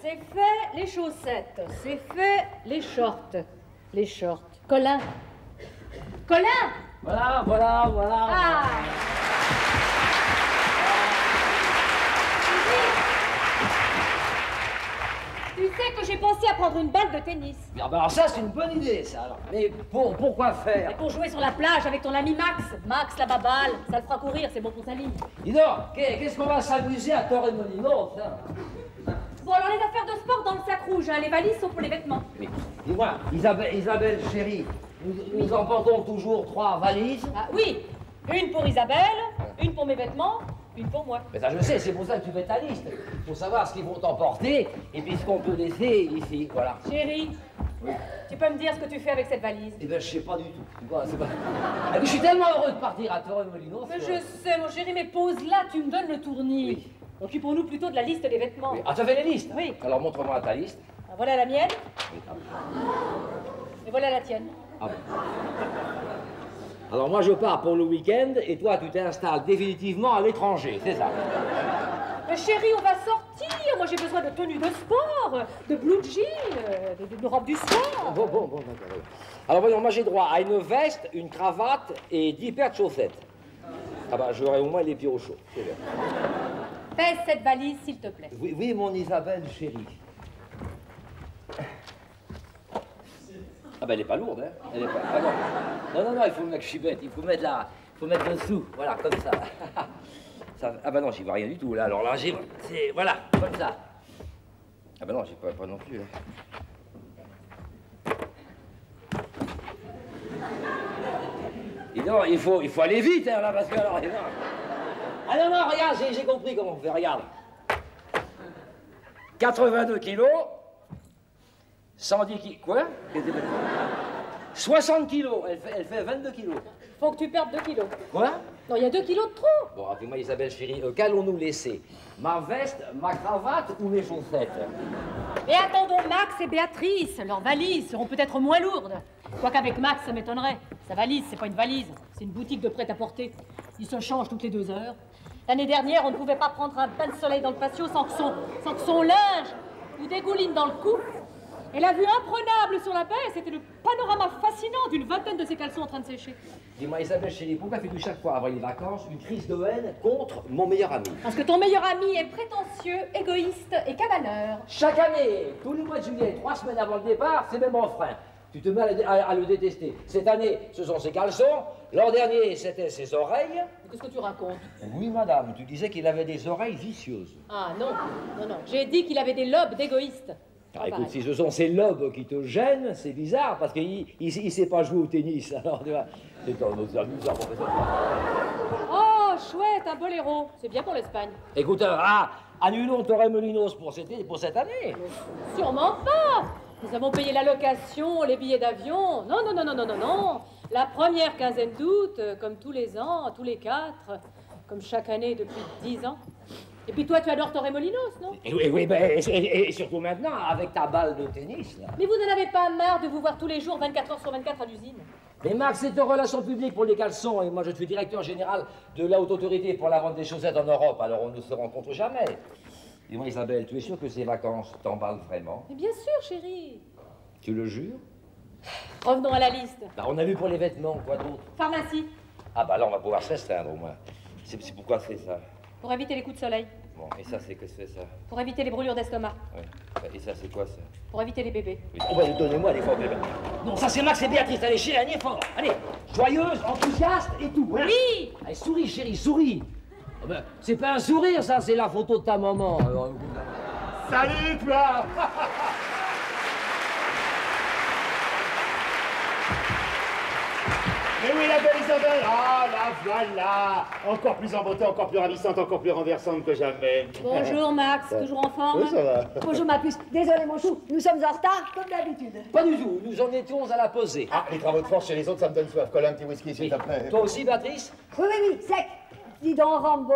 c'est fait, les chaussettes, c'est fait, les shorts. Les shorts. Colin. Colin! Voilà, voilà, voilà. Ah! Tu sais que j'ai pensé à prendre une balle de tennis. Ah ben alors ça, c'est une bonne idée, ça. Alors. Mais pourquoi faire? Mais pour jouer sur la plage avec ton ami Max. Max, la baballe, ça le fera courir, c'est bon pour sa ligne. Dis donc, qu'est-ce qu'on va s'amuser à Torremolinos, ça? Bon, alors les affaires de sport dans le sac rouge, hein, les valises sont pour les vêtements. Oui. Dis-moi, Isabelle chérie, nous emportons toujours 3 valises? Ah oui, une pour Isabelle, une pour mes vêtements, une pour moi. Mais ça je sais, c'est pour ça que tu fais ta liste. Pour savoir ce qu'ils vont t'emporter et puis ce qu'on peut laisser ici, voilà. Chérie, oui. Tu peux me dire ce que tu fais avec cette valise? Eh ben je sais pas du tout. C'est pas... Ah, mais je suis tellement heureux de partir à Torremolinos. Mais je sais, mon chéri, mais pose-là, tu me donnes le tournis. Oui. Occupons-nous plutôt de la liste des vêtements. Oui. Ah, tu as fait les listes? Oui. Alors montre-moi ta liste. Ah, voilà la mienne. Oui. Et voilà la tienne. Ah bon. Alors moi je pars pour le week-end et toi tu t'installes définitivement à l'étranger, c'est ça? Mais chérie, on va sortir. Moi j'ai besoin de tenues de sport, de blue jeans, de robe du soir. Bon, d'accord. Alors voyons, moi j'ai droit à une veste, une cravate et 10 paires de chaussettes. Ah bah j'aurai au moins les pieds au chaud, c'est bien. Pèse cette valise, s'il te plaît. Oui, mon Isabelle chérie. Ah ben elle est pas lourde, hein. Elle est pas... Ah non, il faut mettre, je suis bête, il faut mettre là, faut mettre dessous, voilà, comme ça. Ah ben non, j'y vois rien du tout, là, alors là, c'est, voilà, comme ça. Ah ben non, j'y pas non plus, hein. Et non, il faut aller vite, hein, là, parce que alors, non. Ah non, regarde, j'ai compris comment on fait, regarde. 82 kilos, 110 kilos, quoi? 60 kilos, elle fait 22 kilos. Faut que tu perdes 2 kilos. Quoi? Non, il y a 2 kilos de trop. Bon, rappelez-moi, Isabelle chérie, qu'allons-nous laisser? Ma veste, ma cravate ou mes chaussettes? Et attendons Max et Béatrice. Leurs valises seront peut-être moins lourdes. Quoiqu'avec Max, ça m'étonnerait. Sa valise, c'est pas une valise, c'est une boutique de prêt-à-porter. Il se change toutes les 2 heures. L'année dernière, on ne pouvait pas prendre un bain de soleil dans le patio sans que son linge nous dégouline dans le cou. Et la vue imprenable sur la baie, c'était le panorama fascinant d'une vingtaine de ses caleçons en train de sécher. Dis-moi, Isabelle Chérie, pourquoi fais-tu chaque fois avant les vacances une crise de haine contre mon meilleur ami? Parce que ton meilleur ami est prétentieux, égoïste et cavaleur. Chaque année, tous les mois de juillet, 3 semaines avant le départ, c'est même en frein. Tu te mets à le détester. Cette année, ce sont ses caleçons. L'an dernier, c'était ses oreilles. Qu'est-ce que tu racontes? Oui, madame, tu disais qu'il avait des oreilles vicieuses. Ah non, non, non. J'ai dit qu'il avait des lobes d'égoïste. Ah, écoute, si ce sont ces lobes qui te gênent, c'est bizarre, parce qu'il ne sait pas jouer au tennis. Alors, tu vois, c'est un amusant, professeur. Oh, chouette, un boléro. C'est bien pour l'Espagne. Écoute, annulons Torremolinos pour cette année. Sûrement pas. Nous avons payé la location, les billets d'avion. Non, non, non, non, non, non, non. La première quinzaine d'août, comme tous les ans, tous les 4, comme chaque année depuis 10 ans. Et puis toi, tu adores Torremolinos, non? Oui, ben, et surtout maintenant, avec ta balle de tennis, là. Mais vous n'en avez pas marre de vous voir tous les jours, 24 heures sur 24 à l'usine? Mais Max, c'est en relation publique pour les caleçons, et moi je suis directeur général de la haute autorité pour la vente des chaussettes en Europe, alors on ne se rencontre jamais. Dis-moi, Isabelle, tu es sûre que ces vacances t'emballent vraiment? Mais bien sûr, chérie. Tu le jures? Revenons à la liste. Bah, on a vu pour les vêtements, quoi d'autre? Pharmacie, Ah bah là, on va pouvoir se restreindre au moins. C'est pourquoi c'est ça? pour éviter les coups de soleil. Bon, et ça, c'est que c'est ça? Pour éviter les brûlures d'estomac. Ouais. Et ça, c'est quoi ça? Pour éviter les bébés. Oui. Oh, bah, donnez-moi l'effort, bébé. Non, ça c'est Max et Béatrice, allez, chérie, un effort. Allez, joyeuse, enthousiaste et tout. Hein. Oui. Allez, souris, chérie, souris. Oh, ben, c'est pas un sourire, ça, c'est la photo de ta maman. Salut, toi. Mais oui, la belle Isabelle. Ah, la voilà. Encore plus en beauté, encore plus ravissante, encore plus renversante que jamais. Bonjour Max, toujours en forme? Oui, ça va. Bonjour ma puce, désolé mon chou, nous sommes en retard comme d'habitude. Pas du tout, nous en étions à la pesée. Ah, les travaux de force chez les autres, ça me donne soif. Colle un petit whisky, s'il te plaît. Toi aussi, Béatrice? Oui, oui, oui, sec. Dis donc Rambo,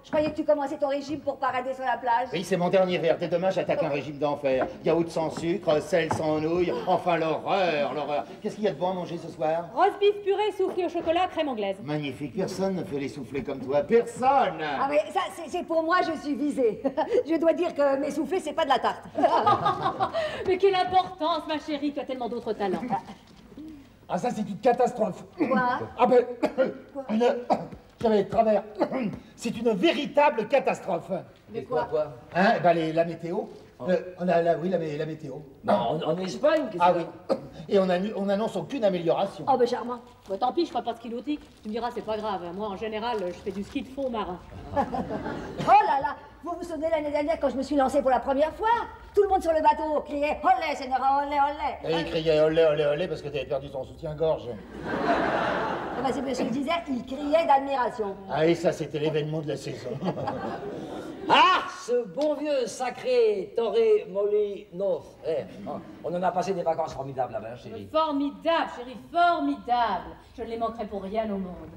je croyais que tu commençais ton régime pour parader sur la plage. Oui, c'est mon dernier verre. Dès demain, j'attaque un régime d'enfer. Yaourt sans sucre, sel sans nouilles. Enfin, l'horreur, l'horreur. Qu'est-ce qu'il y a de bon à manger ce soir? Roast beef purée, soufflé au chocolat, crème anglaise. Magnifique. Personne ne fait les soufflés comme toi. Personne. Ah mais ça, c'est pour moi, je suis visée. Je dois dire que mes soufflés, c'est pas de la tarte. Mais quelle importance, ma chérie, tu as tellement d'autres talents. Ah, ça, c'est une catastrophe. Quoi? Ah ben, j'avais de travers. C'est une véritable catastrophe. Mais quoi? Hein, ben la météo. On a la météo. Non, en Espagne, qu'est-ce Ah que... oui. Et on annonce aucune amélioration. Oh ben charmant. Bon, tant pis, je ferai pas de ski nautique. Tu me diras, c'est pas grave. Moi, en général, je fais du ski de fond marin. Oh là là, vous vous souvenez l'année dernière quand je me suis lancée pour la première fois? Tout le monde sur le bateau criait « Olé, Seigneur, olé, olé !» Et il criait olé, olé, olé parce que t'avais perdu ton soutien-gorge. Eh ben, c'est ce que je disais, il criait d'admiration. Ah et ça, c'était l'événement de la saison. Ah, ce bon vieux sacré Torremolinos. On en a passé des vacances formidables là-bas, chérie. Formidable, chérie, formidable. Je ne les manquerai pour rien au monde.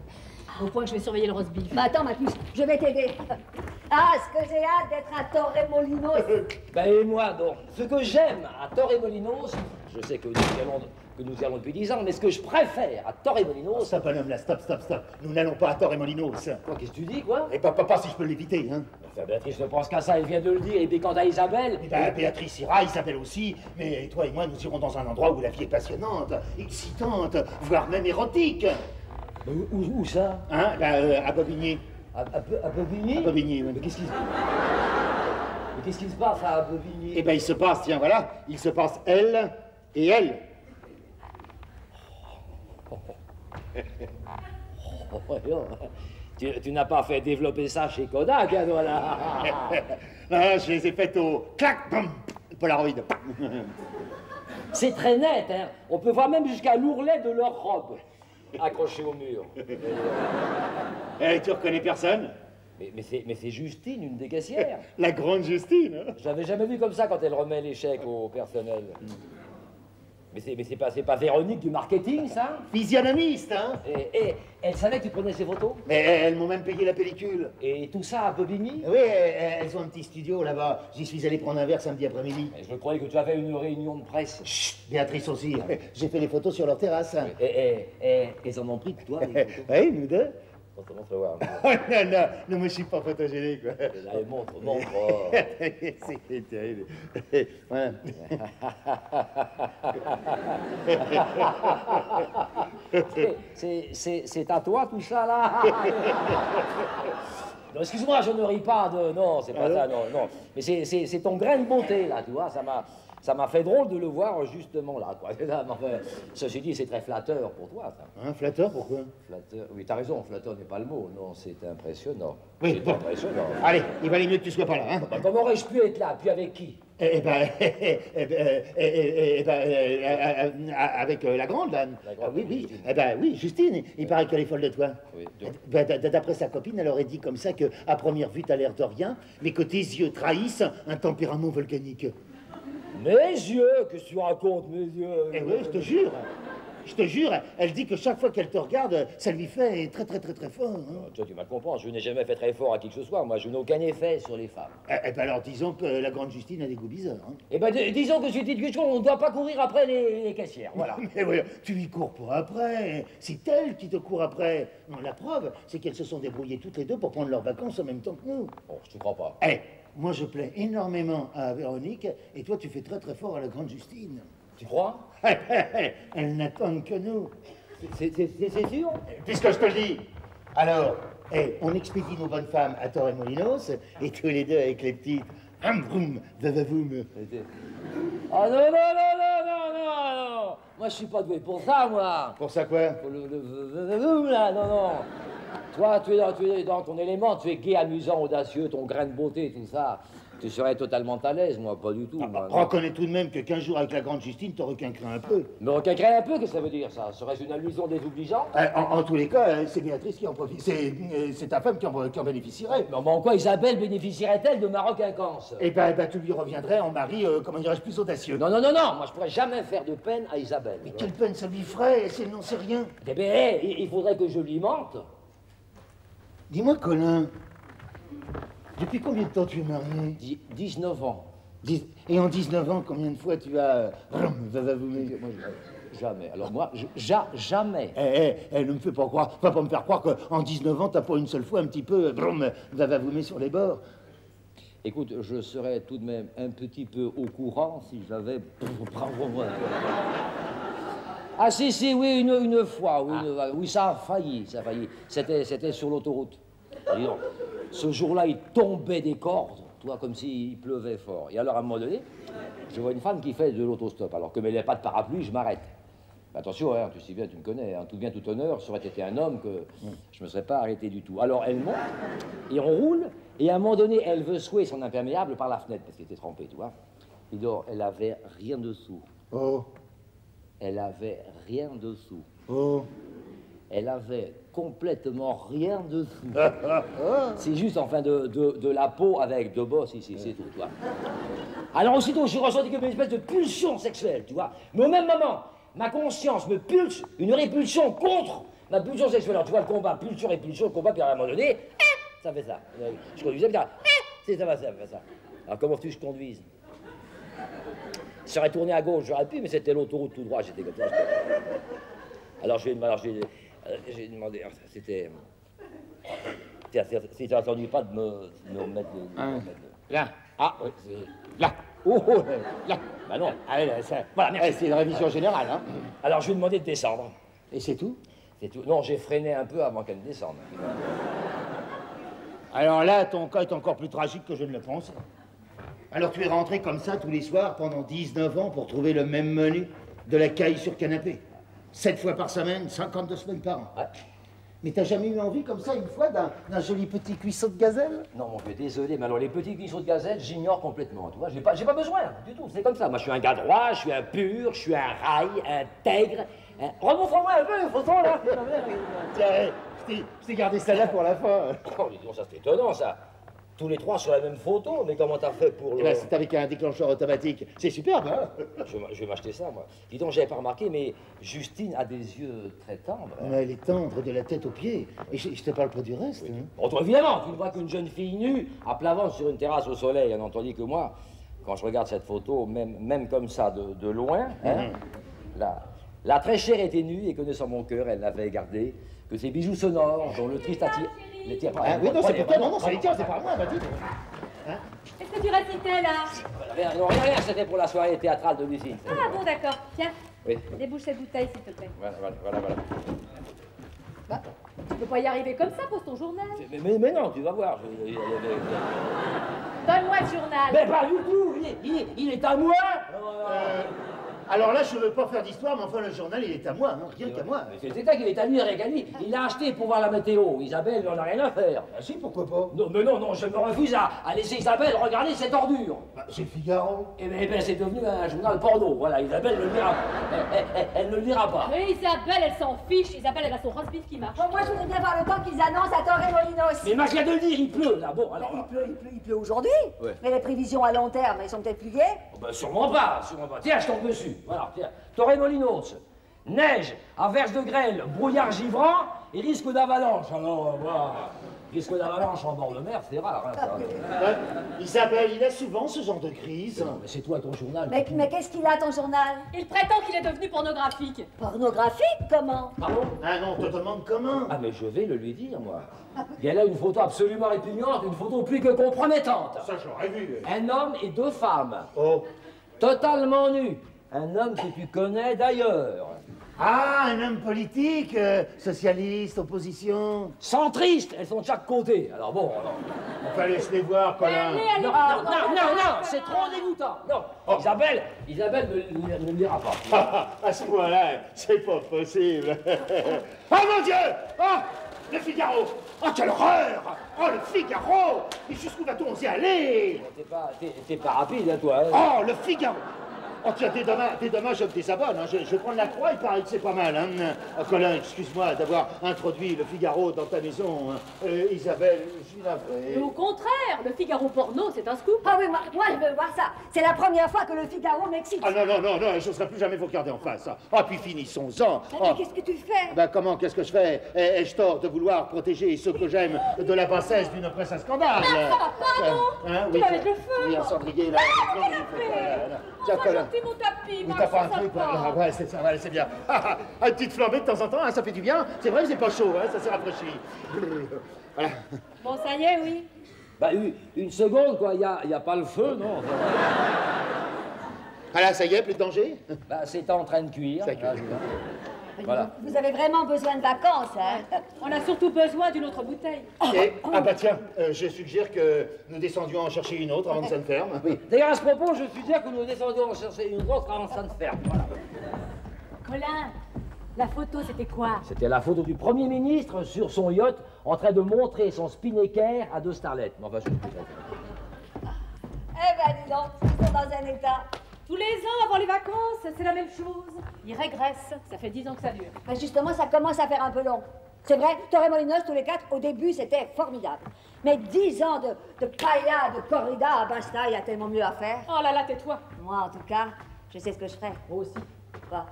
Au point que je vais surveiller le roast beef. Bah attends ma puce, je vais t'aider. Ah, ce que j'ai hâte d'être à Torremolinos. Ben et moi donc, ce que j'aime à Torremolinos, je sais que nous y allons depuis 10 ans, mais ce que je préfère à Torremolinos... Stop, un homme là, stop. Nous n'allons pas à Torremolinos. Quoi, qu'est-ce que tu dis, quoi? Et pas si je peux l'éviter, hein. Enfin, Béatrice ne pense qu'à ça, elle vient de le dire, et puis quant à Isabelle... Eh ben, Béatrice ira, Isabelle aussi, mais toi et moi, nous irons dans un endroit où la vie est passionnante, excitante, voire même érotique. Où ça? Hein, là, à Bobigny. À Bobigny? À Bobigny, oui. Mais qu'est-ce qui se passe à Bobigny? Eh ben, il se passe, tiens, voilà, il se passe elle et elle. Tu n'as pas fait développer ça chez Kodak, hein, voilà. Ah, je les ai faites au clac, bam, Polaroid. C'est très net, hein. On peut voir même jusqu'à l'ourlet de leur robe accrochée au mur. Eh, tu reconnais personne? Mais c'est Justine, une des caissières. La grande Justine. Hein. Je l'avais jamais vue comme ça quand elle remet les chèques au personnel. Mais c'est pas Véronique du marketing, ça? Physionomiste, hein? Et elle savait que tu prenais ses photos? Mais elles m'ont même payé la pellicule. Et tout ça à Bobigny? Oui, elles ont un petit studio là-bas. J'y suis allé prendre un verre samedi après-midi. Je croyais que tu avais une réunion de presse. Chut, Béatrice aussi. J'ai fait les photos sur leur terrasse. Et ils en ont pris de toi, les photos? Oui, nous deux. On te montre voir. Non, moi je suis pas photogénique. Quoi. Là, montre. C'est terrible. Voilà. C'est à toi tout ça là? Non, excuse-moi, je ne ris pas de... Non, c'est pas ça, non. Mais c'est ton grain de beauté là, tu vois, ça m'a fait drôle de le voir justement là, quoi. Enfin, ceci dit, c'est très flatteur pour toi, ça. Hein, flatteur, pourquoi? Flatteur, oui, t'as raison, flatteur n'est pas le mot, non, c'est impressionnant. Oui, c'est bon. impressionnant. Allez, il valait mieux que tu sois pas là, hein? Bah, comment aurais-je pu être là? Puis avec qui? Avec la grande, là. La grande, oui, Justine. oui, Justine, il paraît qu'elle est folle de toi. Oui, D'après sa copine, elle aurait dit comme ça que, à première vue, t'as l'air de rien, mais que tes yeux trahissent un tempérament volcanique. Mes yeux, qu'est-ce que tu racontes, mes yeux? Eh oui, je te jure, elle dit que chaque fois qu'elle te regarde, ça lui fait très fort. Hein. Toi, tu m'as compris, je n'ai jamais fait très fort à qui que ce soit. Moi, je n'ai aucun effet sur les femmes. Eh ben alors, disons que la grande Justine a des goûts bizarres. Hein. Eh ben, disons que c'est une question, on ne doit pas courir après les caissières, voilà. Mais oui, tu lui cours pas après. C'est elle qui te court après. Non, la preuve, c'est qu'elles se sont débrouillées toutes les deux pour prendre leurs vacances en même temps que nous. Bon, je te crois pas. Eh, moi je plais énormément à Véronique, et toi tu fais très fort à la grande Justine. Tu crois? Elles n'attendent que nous. C'est sûr? Puisque je te le dis. Alors, on expédie nos bonnes femmes à Torremolinos, et tous les deux avec les petites. Vroom, vavavoum. Ah non! Moi, je suis pas doué pour ça, moi. Pour ça quoi? Pour le là, non. Toi, tu es dans ton élément, tu es gai, amusant, audacieux, ton grain de beauté, tout ça. Tu serais totalement à l'aise, moi, pas du tout. Moi, reconnais tout de même que 15 jours avec la grande Justine, te requinquerais un peu. Me requinquerais un peu, qu'est-ce que ça veut dire, ça? Serait-ce une allusion désobligeante? En tous les cas, c'est Béatrice qui en profite. C'est ta femme qui en bénéficierait. Mais en quoi Isabelle bénéficierait-elle de ma requinquance? Eh ben, tu lui reviendrais en mari, comment dirais-je, plus audacieux. Non, moi je pourrais jamais faire de peine à Isabelle. Mais quelle peine ça lui ferait, si elle n'en sait rien? Eh bien, il faudrait que je lui mente. Dis-moi, Colin, depuis combien de temps tu es marié? 19 ans. Et en 19 ans, combien de fois tu as... Jamais. Alors moi, jamais. Ne me fais pas croire, va pas me faire croire qu'en 19 ans, t'as pas une seule fois un petit peu... vavavoumé sur les bords. Écoute, je serais tout de même un petit peu au courant si j'avais... Ah si, oui, une fois, oui, ça a failli. C'était sur l'autoroute. Dis donc, ce jour-là, il tombait des cordes, toi, comme s'il pleuvait fort. Et alors, à un moment donné, je vois une femme qui fait de l'autostop. Alors, comme elle n'a pas de parapluie, je m'arrête. Mais attention, hein, tu sais bien, tu me connais, hein, tout bien, tout honneur, ça aurait été un homme que je ne me serais pas arrêté du tout. Alors, elle monte, et on roule, et à un moment donné, elle veut secouer son imperméable par la fenêtre, parce qu'elle était trempée, tu vois. Et donc, elle avait rien dessous. Oh. Elle avait rien dessous. Oh. Elle avait complètement rien dessous. C'est juste, enfin, de la peau avec deux bosses ici, c'est tout, tu vois. Alors aussitôt, j'ai ressenti comme une espèce de pulsion sexuelle, tu vois. Mais au même moment, ma conscience me pulse une répulsion contre ma pulsion sexuelle. Alors tu vois le combat, répulsion, combat, puis à un moment donné, ça fait ça. Je conduisais, puis ça fait ça. Alors comment tu je conduise? Je serais tourné à gauche, j'aurais pu, mais c'était l'autoroute tout droit, j'étais comme ça. Alors j'ai demandé, c'était attendu pas de me mettre Là. Ah, oui, Là. Là. Bah non. Allez, là, ça... Voilà, merci. C'est une révision générale, hein. Alors je lui ai demandé de descendre. Et c'est tout? C'est tout. Non, j'ai freiné un peu avant qu'elle descende. Alors là, ton cas est encore plus tragique que je ne le pense. Alors tu es rentré comme ça tous les soirs pendant 19 ans pour trouver le même menu de la caille sur canapé. 7 fois par semaine, 52 semaines par an. Ouais. Mais t'as jamais eu envie comme ça une fois d'un joli petit cuisseau de gazelle? Non, mon vieux, désolé, mais alors les petits cuisseaux de gazelle, j'ignore complètement, tu vois. J'ai pas besoin du tout, c'est comme ça. Moi, je suis un gars droit, je suis un pur, je suis un rail, intègre. Remontre-moi un peu les photos, là. Tiens, je t'ai gardé ça là pour la fin. Oh, dis donc, ça c'est étonnant, ça. tous les trois sur la même photo, mais comment t'as fait pour le... Eh ben, c'est avec un déclencheur automatique. C'est superbe, hein? Je vais m'acheter ça, moi. Dis donc, j'avais pas remarqué, mais Justine a des yeux très tendres. Hein. Elle est tendre de la tête aux pieds. Et je te parle pas du reste. Hein. Bon, toi, évidemment, tu ne vois qu'une jeune fille nue, à plat ventre sur une terrasse au soleil, hein, tandis que moi, quand je regarde cette photo, même comme ça, de loin, hein, la très chère était nue, et connaissant mon cœur, elle n'avait gardé que ses bijoux sonores, dont le triste attire... Les tiens pas. Ah, oui, non, c'est pour toi, non, c'est les tiens, c'est pas moi, bah, dis. Hein? Qu'est-ce que tu récitais, là? Rien, c'était pour la soirée théâtrale de Lucine. Ah bon, d'accord. Tiens, oui. Débouche cette bouteille, s'il te plaît. Voilà. Bah, tu peux pas y arriver comme ça, pose ton journal. Mais non, tu vas voir. Donne-moi le journal. Mais pas du tout, il est à moi. Alors là, je veux pas faire d'histoire, mais enfin, le journal, il est à moi, hein, rien qu'à moi. C'est ça qu'il est à lui, rien qu'à lui. Il l'a acheté pour voir la météo. Isabelle n'en a rien à faire. Ah si, pourquoi pas? Non, mais non, je me refuse à laisser Isabelle regarder cette ordure. Bah, c'est Figaro. Eh ben, c'est devenu un journal porno. Voilà, Isabelle ne le lira pas. Elle ne le lira pas. Mais Isabelle, elle s'en fiche. Isabelle, elle a son roast-beef qui marche. Bon, moi, je voudrais bien voir le temps qu'ils annoncent à Torremolinos. Mais Max vient de le dire, il pleut, là. Bon, alors... Il pleut aujourd'hui. Ouais. Mais les prévisions à long terme, elles sont peut-être plus gaies. Oh, ben, sûrement pas. Tiens, je tombe dessus. Voilà, tiens. Torremolinos, neige, averse de grêle, brouillard givrant et risque d'avalanche. Alors, voilà. Risque d'avalanche en bord de mer, c'est rare. Hein, ça. Isabelle, il a souvent ce genre de crise. Mais c'est toi ton journal. Mais qu'est-ce qu'il a, ton journal? Il prétend qu'il est devenu pornographique. Pornographique? Comment? Pardon? Ah non, on te demande comment? Ah mais je vais le lui dire, moi. Il y a là une photo absolument répugnante, une photo plus que compromettante. Ça, j'aurais vu. Un homme et deux femmes. Oh. Totalement nus. Un homme que tu connais d'ailleurs. Ah, un homme politique, socialiste, opposition. Centriste, elles sont de chaque côté. Alors bon, alors... Enfin, laisse-les voir, Colin. Non, c'est trop dégoûtant. Non, Oh. Isabelle ne le dira pas. À ce point-là, c'est pas possible. Oh mon Dieu! Oh, le Figaro! Oh, quelle horreur! Oh, le Figaro! Et jusqu'où va-t-on y aller? T'es pas rapide, hein, toi. Hein. Oh, le Figaro! Oh, tiens, dès demain, je me désabonne. Hein. Je vais prendre la croix, il paraît que c'est pas mal. Hein. Colin, excuse-moi d'avoir introduit le Figaro dans ta maison. Hein. Isabelle, je suis navré. Mais au contraire, le Figaro porno, c'est un scoop. Ah oui, moi, je veux voir ça. C'est la première fois que le Figaro m'excite. Ah non, je ne serai plus jamais vous regarder en face. Ah, puis finissons-en. Mais qu'est-ce que tu fais? Ben comment, qu'est-ce que je fais? Ai-je tort de vouloir protéger ceux que j'aime de la bassesse d'une presse à scandale? Ça va pas, non? Hein, Tu vas mettre le feu. Oui, un cendrier, là. Ah, Non, quel il faut appel. pas, là. Oh, Tiens, ça Colin. gentil, mon tapis, Oui, Max, t'as pas un ça truc, va. ouais, c'est ça, ouais, c'est bien. Une petite flambée de temps en temps, hein, ça fait du bien. C'est vrai, c'est pas chaud, hein, ça s'est rafraîchi. Voilà. Bon, ça y est, oui. Bah, une seconde, quoi, y a pas le feu, non? Ah là, ça y est, plus de danger? Bah, c'est en train de cuire. Ça cuit. Voilà. Vous avez vraiment besoin de vacances, hein? On a surtout besoin d'une autre bouteille. Ah bah tiens, je suggère que nous descendions en chercher une autre avant que ça ne ferme. Oui. D'ailleurs, à ce propos, je suggère que nous descendions chercher une autre avant que ça ne ferme. Voilà. Colin, la photo, c'était quoi? C'était la photo du Premier ministre sur son yacht en train de montrer son spinnaker à deux starlettes. Mais enfin, je ne sais pas. Eh ben, dis donc, ils sont dans un état. Tous les ans, avant les vacances, c'est la même chose. Ils régressent. Ça fait 10 ans que ça dure. Ben justement, ça commence à faire un peu long. C'est vrai, Torremolinos, tous les quatre, au début, c'était formidable. Mais 10 ans de paella, de corrida à Basta, il y a tellement mieux à faire. Oh là là, tais-toi. Moi, en tout cas, je sais ce que je ferai. Moi aussi. Quoi?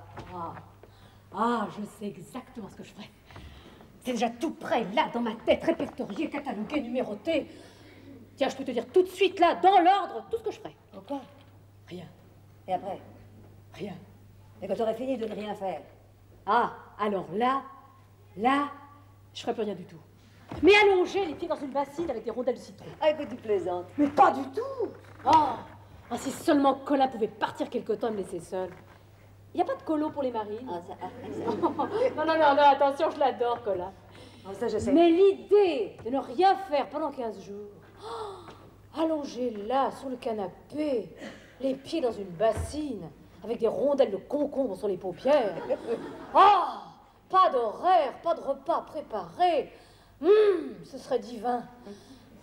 Ah, je sais exactement ce que je ferai. C'est déjà tout prêt, là, dans ma tête, répertorié, catalogué, numéroté. Tiens, je peux te dire tout de suite, là, dans l'ordre, tout ce que je ferai. Pourquoi? Rien. Et après? Rien. Et quand t'aurais fini de ne rien faire? Ah, alors là, je ferai plus rien du tout. Mais allonger les pieds dans une bassine avec des rondelles de citron. Ah, écoute, tu plaisantes. Mais pas du tout. Oh, si seulement Colin pouvait partir quelque temps et me laisser seule. Il n'y a pas de colo pour les marines. Ah, Non, attention, je l'adore, Colin. Oh, ça, je sais. Mais l'idée de ne rien faire pendant 15 jours, allongé là, sur le canapé, les pieds dans une bassine, avec des rondelles de concombre sur les paupières. Pas d'horaire, pas de repas préparé. Ce serait divin.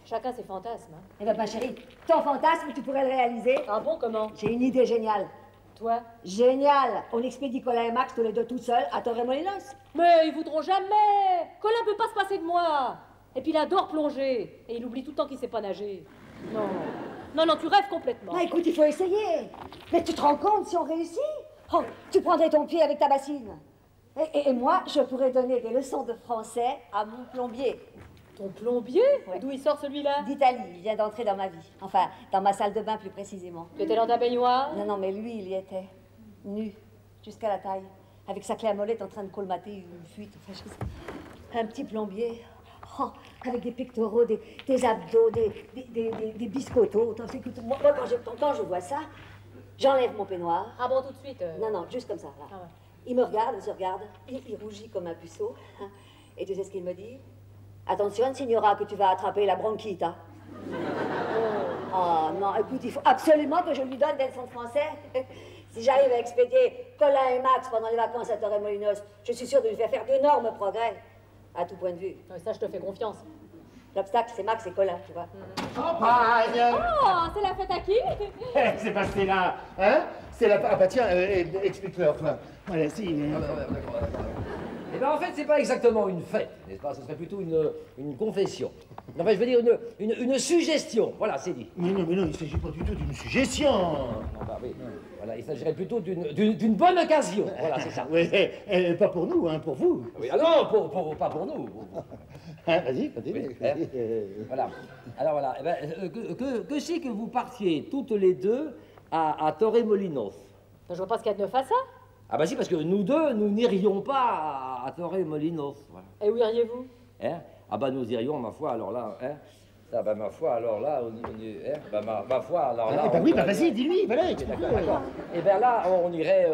Chacun ses fantasmes. Hein. Eh ben, ma chérie, ton fantasme, tu pourrais le réaliser. Ah bon, comment? J'ai une idée géniale. Toi? Génial! On expédie Colin et Max tous les deux tout seuls à Torremolinos. Mais ils voudront jamais. Colin peut pas se passer de moi. Et puis il adore plonger. Et il oublie tout le temps qu'il sait pas nager. Non. Non, non, tu rêves complètement. Bah écoute, il faut essayer. Mais tu te rends compte si on réussit? Oh, tu prendrais ton pied avec ta bassine. Et moi, je pourrais donner des leçons de français à mon plombier. Ton plombier? Ouais. D'où il sort celui-là? D'Italie, il vient d'entrer dans ma vie. Enfin, dans ma salle de bain plus précisément. Tu étais dans ta baignoire? Non, non, mais lui, il y était. Nu, jusqu'à la taille. Avec sa clé à molette en train de colmater une fuite. Enfin, je sais. Un petit plombier. Oh, avec des pectoraux, des abdos, des biscottos. Écoute, moi, quand je vois ça, j'enlève mon peignoir. Ah bon, tout de suite? Non, non, juste comme ça, là. Ah ouais. Il me regarde, il se regarde, il rougit comme un puceau. Hein. Et tu sais ce qu'il me dit? Attention, signora, que tu vas attraper la bronchite. Hein. Oh non, écoute, il faut absolument que je lui donne des leçons de français. Si j'arrive à expédier Colin et Max pendant les vacances à Torremolinos, je suis sûre de lui faire d'énormes progrès, à tout point de vue. Ouais, ça, je te fais confiance. L'obstacle, c'est Max et Colin, tu vois. Champagne. Oh, c'est la fête à qui? C'est passé là, hein? C'est la... Ah bah tiens, explique-leur, toi. Voilà, si... D'accord. Eh bien, en fait, c'est pas exactement une fête, n'est-ce pas? Ce serait plutôt une confession. Enfin, je veux dire une suggestion. Voilà, c'est dit. Mais non, il ne s'agit pas du tout d'une suggestion. Non, bah oui. Voilà, il s'agirait plutôt d'une bonne occasion. Voilà, c'est ça. Oui, pas pour nous, hein, pour vous. Oui, ah non, pas pour nous. Hein, vas-y, continue. Oui, hein. Voilà. Alors voilà, eh ben, que c'est que vous partiez toutes les deux à Torremolinos? Je vois pas ce qu'il y a de neuf à ça. Ah bah si, parce que nous deux, nous n'irions pas à Torremolinos. Voilà. Et où iriez-vous? Hein? Ah bah nous irions, ma foi, alors là, hein? Ah bah ma foi, alors là, on est, hein? Bah ma foi, alors là... Ah, bah oui, bah vas-y, dis-lui, voilà, D'accord. Et bien là, on irait...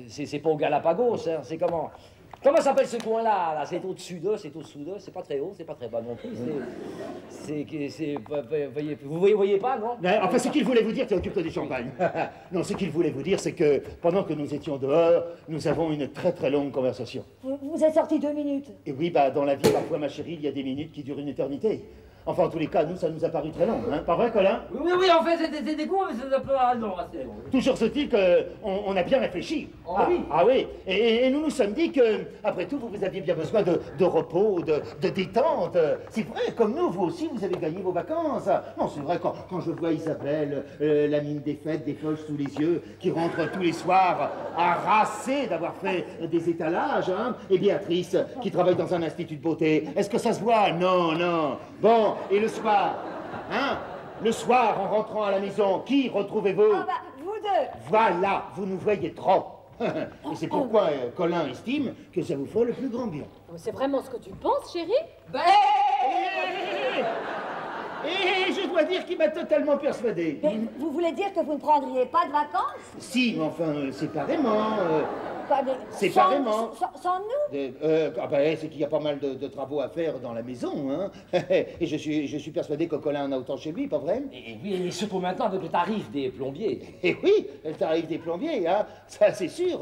c'est pas au Galapagos, hein? C'est comment... Comment s'appelle ce coin-là? Là, c'est au-dessus d'eux, c'est pas très haut, c'est pas très bas non plus. Vous voyez pas, non? Enfin, ce qu'il voulait vous dire, tu occupe-toi du champagne. Non, ce qu'il voulait vous dire, c'est que pendant que nous étions dehors, nous avons une très très longue conversation. Vous êtes sortis 2 minutes. Et oui, bah dans la vie, parfois, ma chérie, il y a des minutes qui durent une éternité. Enfin, en tous les cas, nous, ça nous a paru très long, hein? Pas vrai, Colin? Oui, en fait, c'était court, mais ça peut... Ah non, assez long. Toujours se-t-il qu'on a bien réfléchi. Oh, oui. Ah oui. Et nous nous sommes dit que, après tout, vous aviez bien besoin de repos, de détente. C'est vrai, comme nous, vous aussi, vous avez gagné vos vacances. Non, c'est vrai, quand je vois Isabelle, la mine des fêtes, des poches sous les yeux, qui rentre tous les soirs harassée d'avoir fait des étalages, hein, et Béatrice, qui travaille dans un institut de beauté, est-ce que ça se voit? Non. Bon, et le soir, hein? Le soir, en rentrant à la maison, qui retrouvez-vous? Ah bah, vous deux. Voilà, vous nous voyez trop. Et c'est pourquoi Colin estime que ça vous fera le plus grand bien. C'est vraiment ce que tu penses, chérie? Et je dois dire qu'il m'a totalement persuadé. Mais vous voulez dire que vous ne prendriez pas de vacances? Si, mais enfin, séparément. Séparément. Sans nous? Ah ben, c'est qu'il y a pas mal de travaux à faire dans la maison, hein. Et je suis persuadé que Colin en a autant chez lui, pas vrai? Et oui, surtout maintenant avec le tarif des plombiers. Et oui, le tarif des plombiers, hein. Ça, c'est sûr,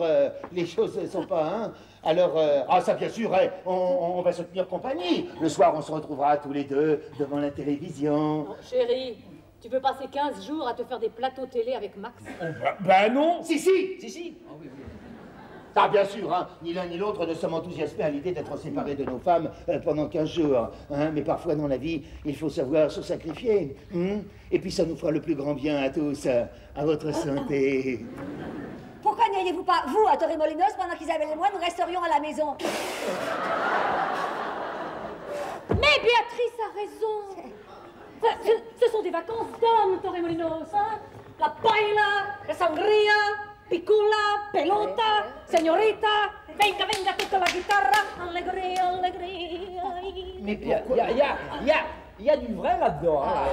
les choses ne sont pas, hein. Alors, ça bien sûr, hein, on va se tenir compagnie. Le soir, on se retrouvera tous les deux devant la télévision. Non, chérie, tu veux passer 15 jours à te faire des plateaux télé avec Max? Ben non. Si. Ah oui. Ah bien sûr, hein, ni l'un ni l'autre ne sommes enthousiasmés à l'idée d'être séparés de nos femmes pendant 15 jours. Hein, mais parfois dans la vie, il faut savoir se sacrifier. Et puis ça nous fera le plus grand bien à tous, à votre santé. Pourquoi n'iriez-vous pas, vous, à Torremolinos, pendant qu'Isabelle et moi, nous resterions à la maison? Mais Béatrice a raison. Ce sont des vacances d'hommes, Torremolinos, hein? La paella, la sangria, piccola, pelota, señorita, venga, tutta la guitarra, allegria. Mais il y a du vrai là-dedans. Hein.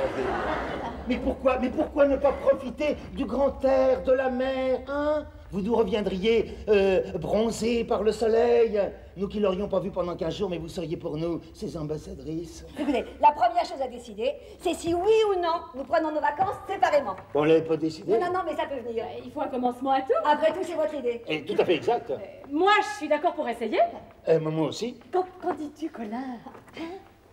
Mais pourquoi ne pas profiter du grand air, de la mer, hein? Vous nous reviendriez bronzés par le soleil. Nous qui l'aurions pas vu pendant 15 jours, mais vous seriez pour nous ses ambassadrices. Écoutez, la première chose à décider, c'est si oui ou non nous prenons nos vacances séparément. On l'avait pas décidé? Non, mais ça peut venir. Il faut un commencement à tout. Après tout, c'est votre idée. Et tout à fait exact. Moi, je suis d'accord pour essayer. Moi aussi. Qu'en dis-tu, Colin?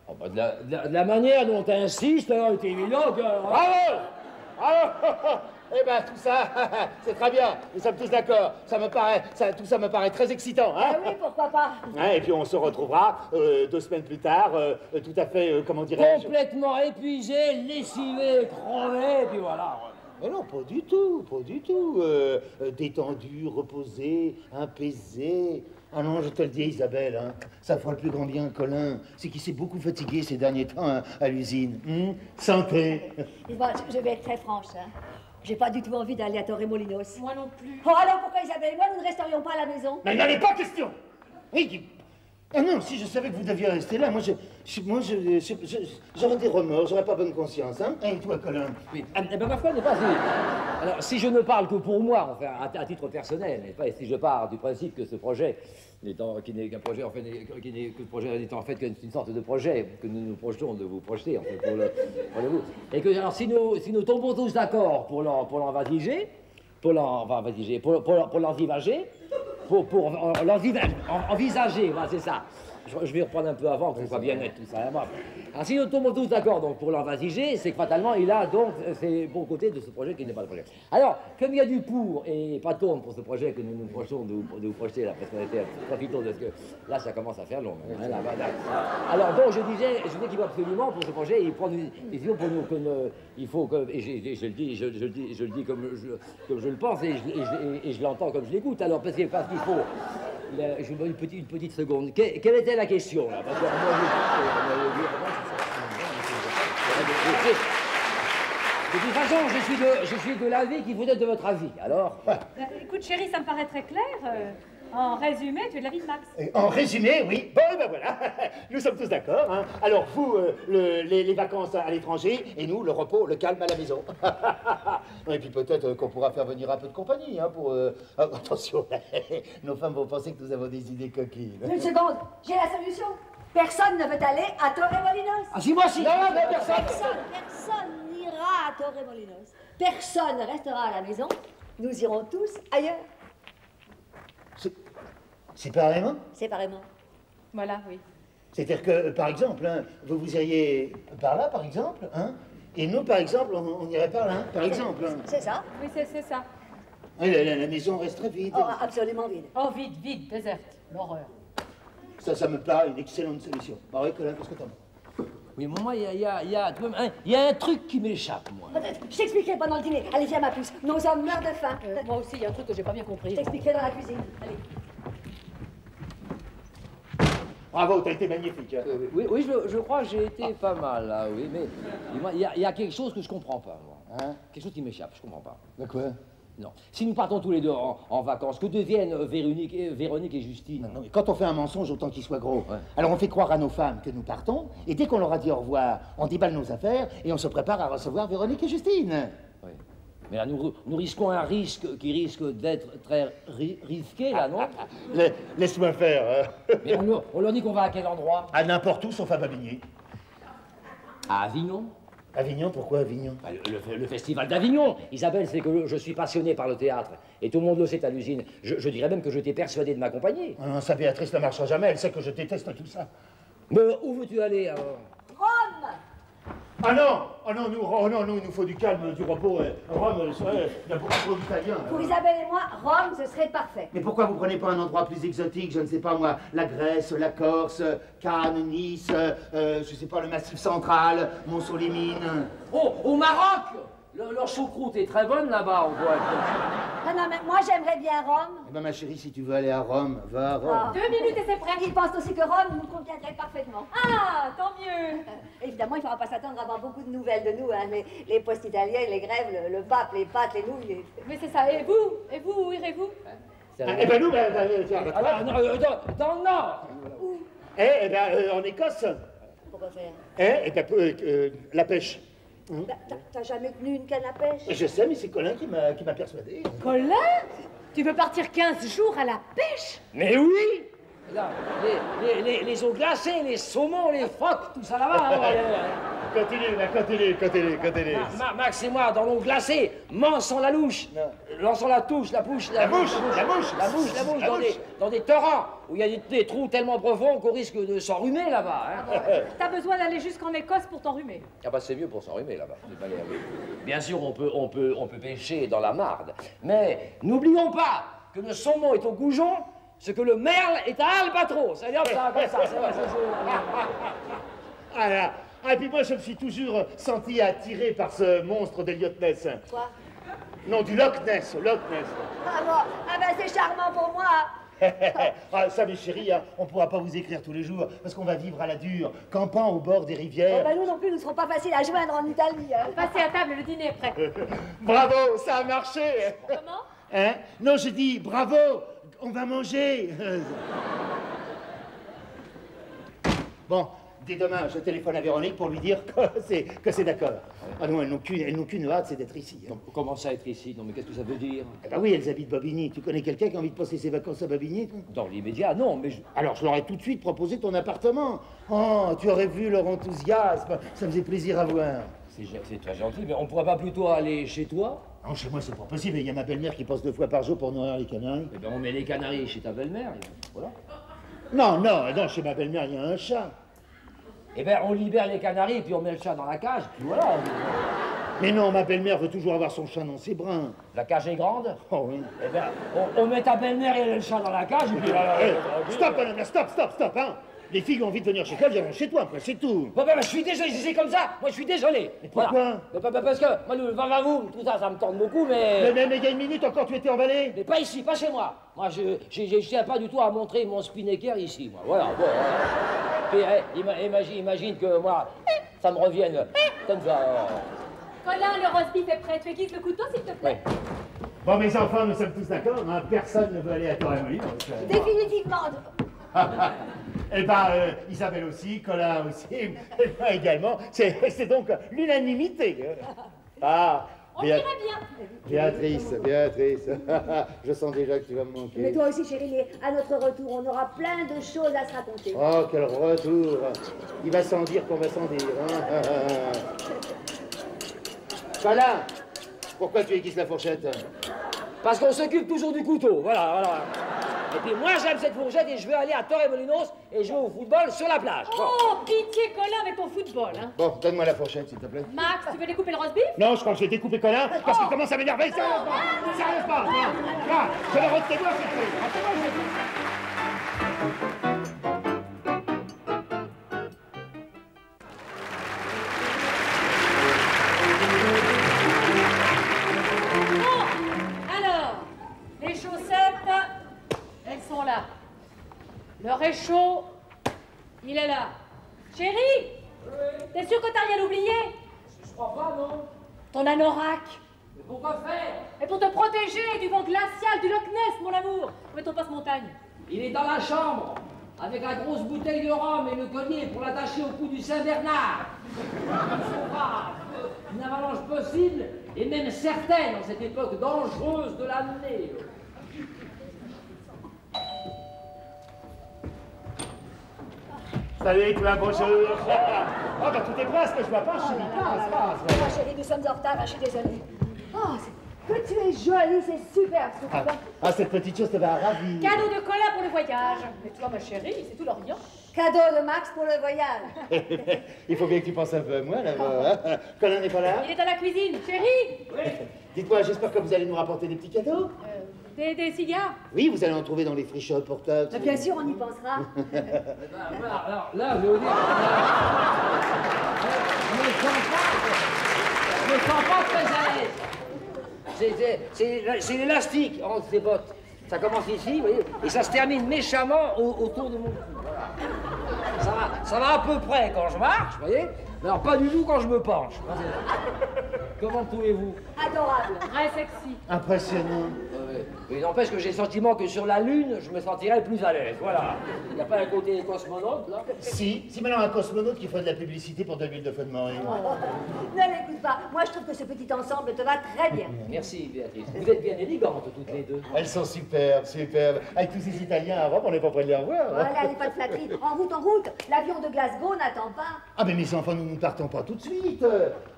Oh, bah, de la manière dont tu insistes, alors, c'est évident que... Bravo! Eh ben, tout ça, c'est très bien. Nous sommes tous d'accord. Tout ça me paraît très excitant, hein? Ah oui, pourquoi pas? Ouais, et puis on se retrouvera 2 semaines plus tard, tout à fait, comment dirais-je... Complètement épuisé, lessivé, crevé, et puis voilà. Mais non, pas du tout, pas du tout. Détendu, reposé, apaisé. Ah non, je te le dis, Isabelle, hein, ça fera le plus grand bien, Colin. C'est qu'il s'est beaucoup fatigué ces derniers temps hein, à l'usine. Santé. Dis-moi, je vais être très franche, hein. J'ai pas du tout envie d'aller à Torremolinos. Moi non plus. Oh, alors pourquoi Isabelle et moi, nous ne resterions pas à la maison? Mais il n'en est pas question. Oui, ah non, si je savais que vous deviez rester là, j'aurais des remords, j'aurais pas bonne conscience, hein. Et toi, Colin? Oui. Eh ben, ma foi n'est pas... Alors, si je ne parle que pour moi, enfin, à titre personnel, n'est-ce pas, et si je pars du principe que ce projet, qui n'est qu'un projet, en fait, que le projet n'étant en fait qu'une sorte de projet que nous nous projetons de vous projeter, en fait, pour le vous. Et que, alors, si nous tombons tous d'accord pour l'envisager, pour l'envisager, voilà, c'est ça. Je vais reprendre un peu avant pour que ce soit bien net tout ça. Alors, si nous tombons tous d'accord donc pour l'envisager, c'est que fatalement il a donc c'est bon côté de ce projet qui n'est pas le projet. Alors, comme il y a du pour et pas de contre pour ce projet que nous nous projetons de vous projeter là, parce qu'on était profitons de ce que là ça commence à faire long. Hein, là, alors donc je disais qu'il faut absolument pour ce projet il prend une décision pour nous il faut que et je le dis comme je le pense et je l'entends comme je l'écoute. Alors parce qu'il faut je vous donne une petite seconde. Quelle était la question là? Parce que, de toute façon, je suis de l'avis qui vous êtes de votre avis. Alors. Écoute, chérie, ça me paraît très clair. En résumé, tu es de l'avis de Max. En résumé, oui. Bon, ben voilà, nous sommes tous d'accord. Hein. Alors, vous, les vacances à l'étranger, et nous, le repos, le calme à la maison. Et puis peut-être qu'on pourra faire venir un peu de compagnie, hein, pour... attention, nos femmes vont penser que nous avons des idées coquines. Une seconde, j'ai la solution. Personne ne veut aller à Torremolinos. Ah si, moi si. Non, personne. Personne n'ira à Torremolinos. Personne ne restera à la maison. Nous irons tous ailleurs. Séparément? Séparément. Voilà, oui. C'est-à-dire que, par exemple, hein, vous iriez par là, par exemple, hein, et nous, par exemple, on irait par là, par exemple. Hein. C'est ça? Oui, c'est ça. Ah, la maison resterait vide. Oh, absolument vide. Oh, vide, déserte. L'horreur. Ça me paraît une excellente solution. Bah oui, Colin, qu'est-ce que t'en penses? Oui, moi, il y a un truc qui m'échappe, moi. Je t'expliquerai pendant le dîner. Allez, viens, ma puce. Nos hommes meurent de faim. Moi aussi, il y a un truc que j'ai pas bien compris. Je t'expliquerai dans la cuisine. Allez. Bravo, t'as été magnifique. Hein. Oui, je crois que j'ai été pas mal, là, oui, mais il y a quelque chose que je comprends pas, moi. Hein? Quelque chose qui m'échappe, je comprends pas. De quoi? Non. Si nous partons tous les deux en vacances, que deviennent Véronique et Justine? Non, mais quand on fait un mensonge, autant qu'il soit gros. Ouais. Alors on fait croire à nos femmes que nous partons, et dès qu'on leur a dit au revoir, on déballe nos affaires, et on se prépare à recevoir Véronique et Justine. Oui. Mais là, nous risquons un risque qui risque d'être très risqué, là, non? Laisse-moi faire. Hein. Mais on leur dit qu'on va à quel endroit? À n'importe où, sauf à Babigny. À Avignon? Avignon, pourquoi Avignon? Bah, le festival d'Avignon. Isabelle, c'est que je suis passionné par le théâtre. Et tout le monde le sait à l'usine. Je dirais même que je t'ai persuadé de m'accompagner. Ah non, ça, Béatrice ne marchera jamais, elle sait que je déteste tout ça. Mais où veux-tu aller, alors? Rome! Ah non, il nous faut du calme, du repos. Rome, il y a beaucoup trop d'Italiens. Pour Isabelle et moi, Rome, ce serait parfait. Mais pourquoi vous prenez pas un endroit plus exotique, je ne sais pas moi, la Grèce, la Corse, Cannes, Nice, je sais pas, le Massif central, Montceau-les-Mines. Oh, au Maroc! Leur choucroute est très bonne là-bas, on voit. Ah non, mais moi, j'aimerais bien Rome. Eh ben ma chérie, si tu veux aller à Rome, va à Rome. Ah. 2 minutes et c'est prêt. Il pense aussi que Rome nous conviendrait parfaitement. Ah, tant mieux. Évidemment, il ne faudra pas s'attendre à avoir beaucoup de nouvelles de nous, hein. Les postes italiens, les grèves, le pape, les pâtes, les nouilles. Mais c'est ça. Et vous, où irez-vous? Eh ben nous, Alors, dans le Nord! en Écosse. Pourquoi faire? La pêche. T'as jamais tenu une canne à pêche? Je sais, mais c'est Colin qui m'a persuadé. Colin? Tu veux partir 15 jours à la pêche? Mais oui! Là, les eaux glacées, les saumons, les phoques, tout ça là-bas. Hein, continue. Max et moi, dans l'eau glacée, mangeant la louche, lançant la bouche, dans des torrents où il y a des trous tellement profonds qu'on risque de s'enrhumer là-bas. Hein. T'as besoin d'aller jusqu'en Écosse pour t'enrhumer. Ah bah c'est mieux pour s'enrhumer là-bas. Bien sûr, on peut pêcher dans la Marne, mais n'oublions pas que le saumon est au goujon, ce que le merle est à albatros. C'est-à-dire ça, comme ça, c'est vrai. Ah, et puis moi, je me suis toujours senti attiré par ce monstre des Loch Ness. Quoi? Non, du Loch Ness. Ah bon, ah ben c'est charmant pour moi. Ah, ça, mes chéris, hein, on pourra pas vous écrire tous les jours parce qu'on va vivre à la dure, campant au bord des rivières. Oh, ben nous non plus, nous serons pas faciles à joindre en Italie. Hein. Passez à table, le dîner est prêt. Bravo, ça a marché. Comment? Hein? Non, j'ai dit bravo, on va manger. Bon, dès demain, je téléphone à Véronique pour lui dire que c'est d'accord. Ah non, elles n'ont qu'une hâte, c'est d'être ici. Hein. Comment ça être ici? Non mais qu'est-ce que ça veut dire? Eh ben oui, elles habitent Bobigny. Tu connais quelqu'un qui a envie de passer ses vacances à Bobigny, toi? Dans l'immédiat, non, mais Alors, je leur ai tout de suite proposé ton appartement. Oh, tu aurais vu leur enthousiasme. Ça me faisait plaisir à voir. c'est très gentil, mais on pourrait pas plutôt aller chez toi? Non, chez moi, c'est pas possible. Il y a ma belle-mère qui passe 2 fois par jour pour nourrir les canaris. Eh bien, on met les canaris chez ta belle-mère, et voilà. Non, chez ma belle-mère, il y a un chat. Eh bien, on libère les canaris, puis on met le chat dans la cage, puis voilà. Mais non, ma belle-mère veut toujours avoir son chat dans ses bras. La cage est grande? Oh oui. Eh bien, on met ta belle-mère et le chat dans la cage, et puis voilà. Stop, madame, stop, hein. Les filles ont envie de venir chez toi, elles viendront chez toi, quoi, c'est tout. Bon, je suis désolé, si c'est comme ça, moi je suis désolé. Mais pourquoi? Voilà. Parce que, moi, le va-va-vous, tout ça, ça me tente beaucoup, mais... Mais il y a une minute encore, tu étais emballé. Mais pas ici, pas chez moi. Moi, je tiens pas du tout à montrer mon spinnaker ici, moi. Voilà, bon, voilà. Puis, imagine que moi, ça me revienne comme ça. Colin, le roast beef est prêt. Tu aiguises le couteau, s'il te plaît? Ouais. Bon, mes enfants, nous sommes tous d'accord, hein, personne ne veut aller à Torremolinos. Définitivement. Eh ben, Isabelle aussi, Colin aussi, et moi également. C'est donc l'unanimité. Ah, On dirait bien. Béatrice, je sens déjà que tu vas me manquer. Mais toi aussi, chérie, mais à notre retour, on aura plein de choses à se raconter. Oh, quel retour. Il va sans dire qu'on va sans dire. Hein. Colin, pourquoi tu aiguises la fourchette? Parce qu'on s'occupe toujours du couteau, voilà. Et puis moi j'aime cette fourchette et je veux aller à Torremolinos et jouer au football sur la plage. Bon. Oh, pitié, Colin, avec ton football, hein. Bon, donne-moi la fourchette, s'il te plaît. Max, tu veux découper le roast beef? Non, je crois que j'ai découpé Colin parce qu'il commence à m'énerver. Sérieusement. Là, je le retiens moi, s'il te plaît. Le réchaud, il est là. Chérie, t'es sûr que t'as rien oublié? Je crois pas, non. Ton anorak. Mais pourquoi faire? Et pour te protéger du vent glacial du Loch Ness, mon amour. Où est ton passe-montagne? Il est dans la chambre, avec la grosse bouteille de rhum et le collier pour l'attacher au cou du Saint-Bernard. Il faudra une avalanche possible et même certaine en cette époque dangereuse de l'année. Salut, toi, bonjour. Oh, bah tout est presque, je vois pas, chérie. Passe. Oh, chérie, nous sommes en retard, je suis désolée. Oh, que tu es jolie, c'est superbe, ce coup-là. Ah, cette petite chose te va ravir. Cadeau de Colin pour le voyage. Mais toi, ma chérie, c'est tout l'Orient. Cadeau de Max pour le voyage. Il faut bien que tu penses un peu à moi, là-bas. Hein? Colin n'est pas là? Il est dans la cuisine. Chérie! Oui. Dites-moi, j'espère que vous allez nous rapporter des petits cadeaux. Des cigares? Oui, vous allez en trouver dans les free shops portables. Bien sûr, on y pensera. Voilà, alors là, je vais vous dire, je me sens pas très à l'aise. C'est l'élastique entre ces bottes. Ça commence ici, vous voyez, et ça se termine méchamment autour de mon cou. Voilà. Ça va à peu près quand je marche, vous voyez, mais alors pas du tout quand je me penche. Comment trouvez-vous? Adorable. Très sexy. Impressionnant. Mais il n'empêche que j'ai le sentiment que sur la Lune, je me sentirais plus à l'aise, voilà. Il n'y a pas un côté cosmonaute, là? Si maintenant un cosmonaute qui ferait de la publicité pour de l'huile de feu de morue. Ne l'écoute pas. Moi, je trouve que ce petit ensemble te va très bien. Merci, Béatrice. Vous êtes bien élégantes, toutes les deux. Elles sont superbes, superbes. Avec tous ces Italiens à Rome, on n'est pas près de les revoir. Voilà, allez, pas de flatterie. En route, en route. L'avion de Glasgow n'attend pas. Ah mais mes enfants, nous ne partons pas tout de suite.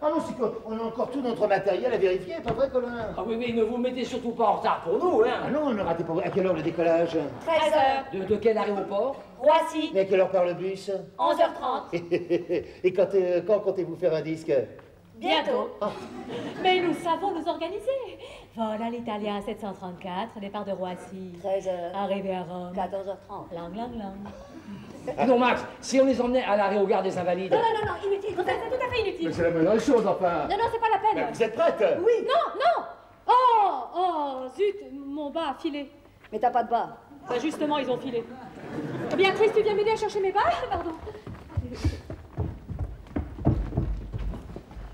Ah non, c'est qu'on a encore tout notre matériel à vérifier, pas vrai, Colin? Ah oui, ne vous mettez surtout pas en retard pour nous, hein. Ah non, ne ratez pas. À quelle heure le décollage? 13h. De quel aéroport? Roissy. Mais à quelle heure part le bus? 11h30. Et quand comptez-vous faire un disque? Bientôt. Mais nous savons nous organiser. Vol à l'Italien 734, départ de Roissy. 13h. Arrivé à Rome. 14h30. Lang, lang, lang. Non, Max, si on les emmenait à l'arrêt au gare des Invalides. Non, inutile. Tout à fait inutile. Mais c'est la meilleure chose, enfin. Non, c'est pas la peine. Vous êtes prête? Oui. Non. Oh, zut, mon bas a filé. Mais t'as pas de bas. Bah justement, ils ont filé. Béatrice, tu viens m'aider à chercher mes bas? Pardon.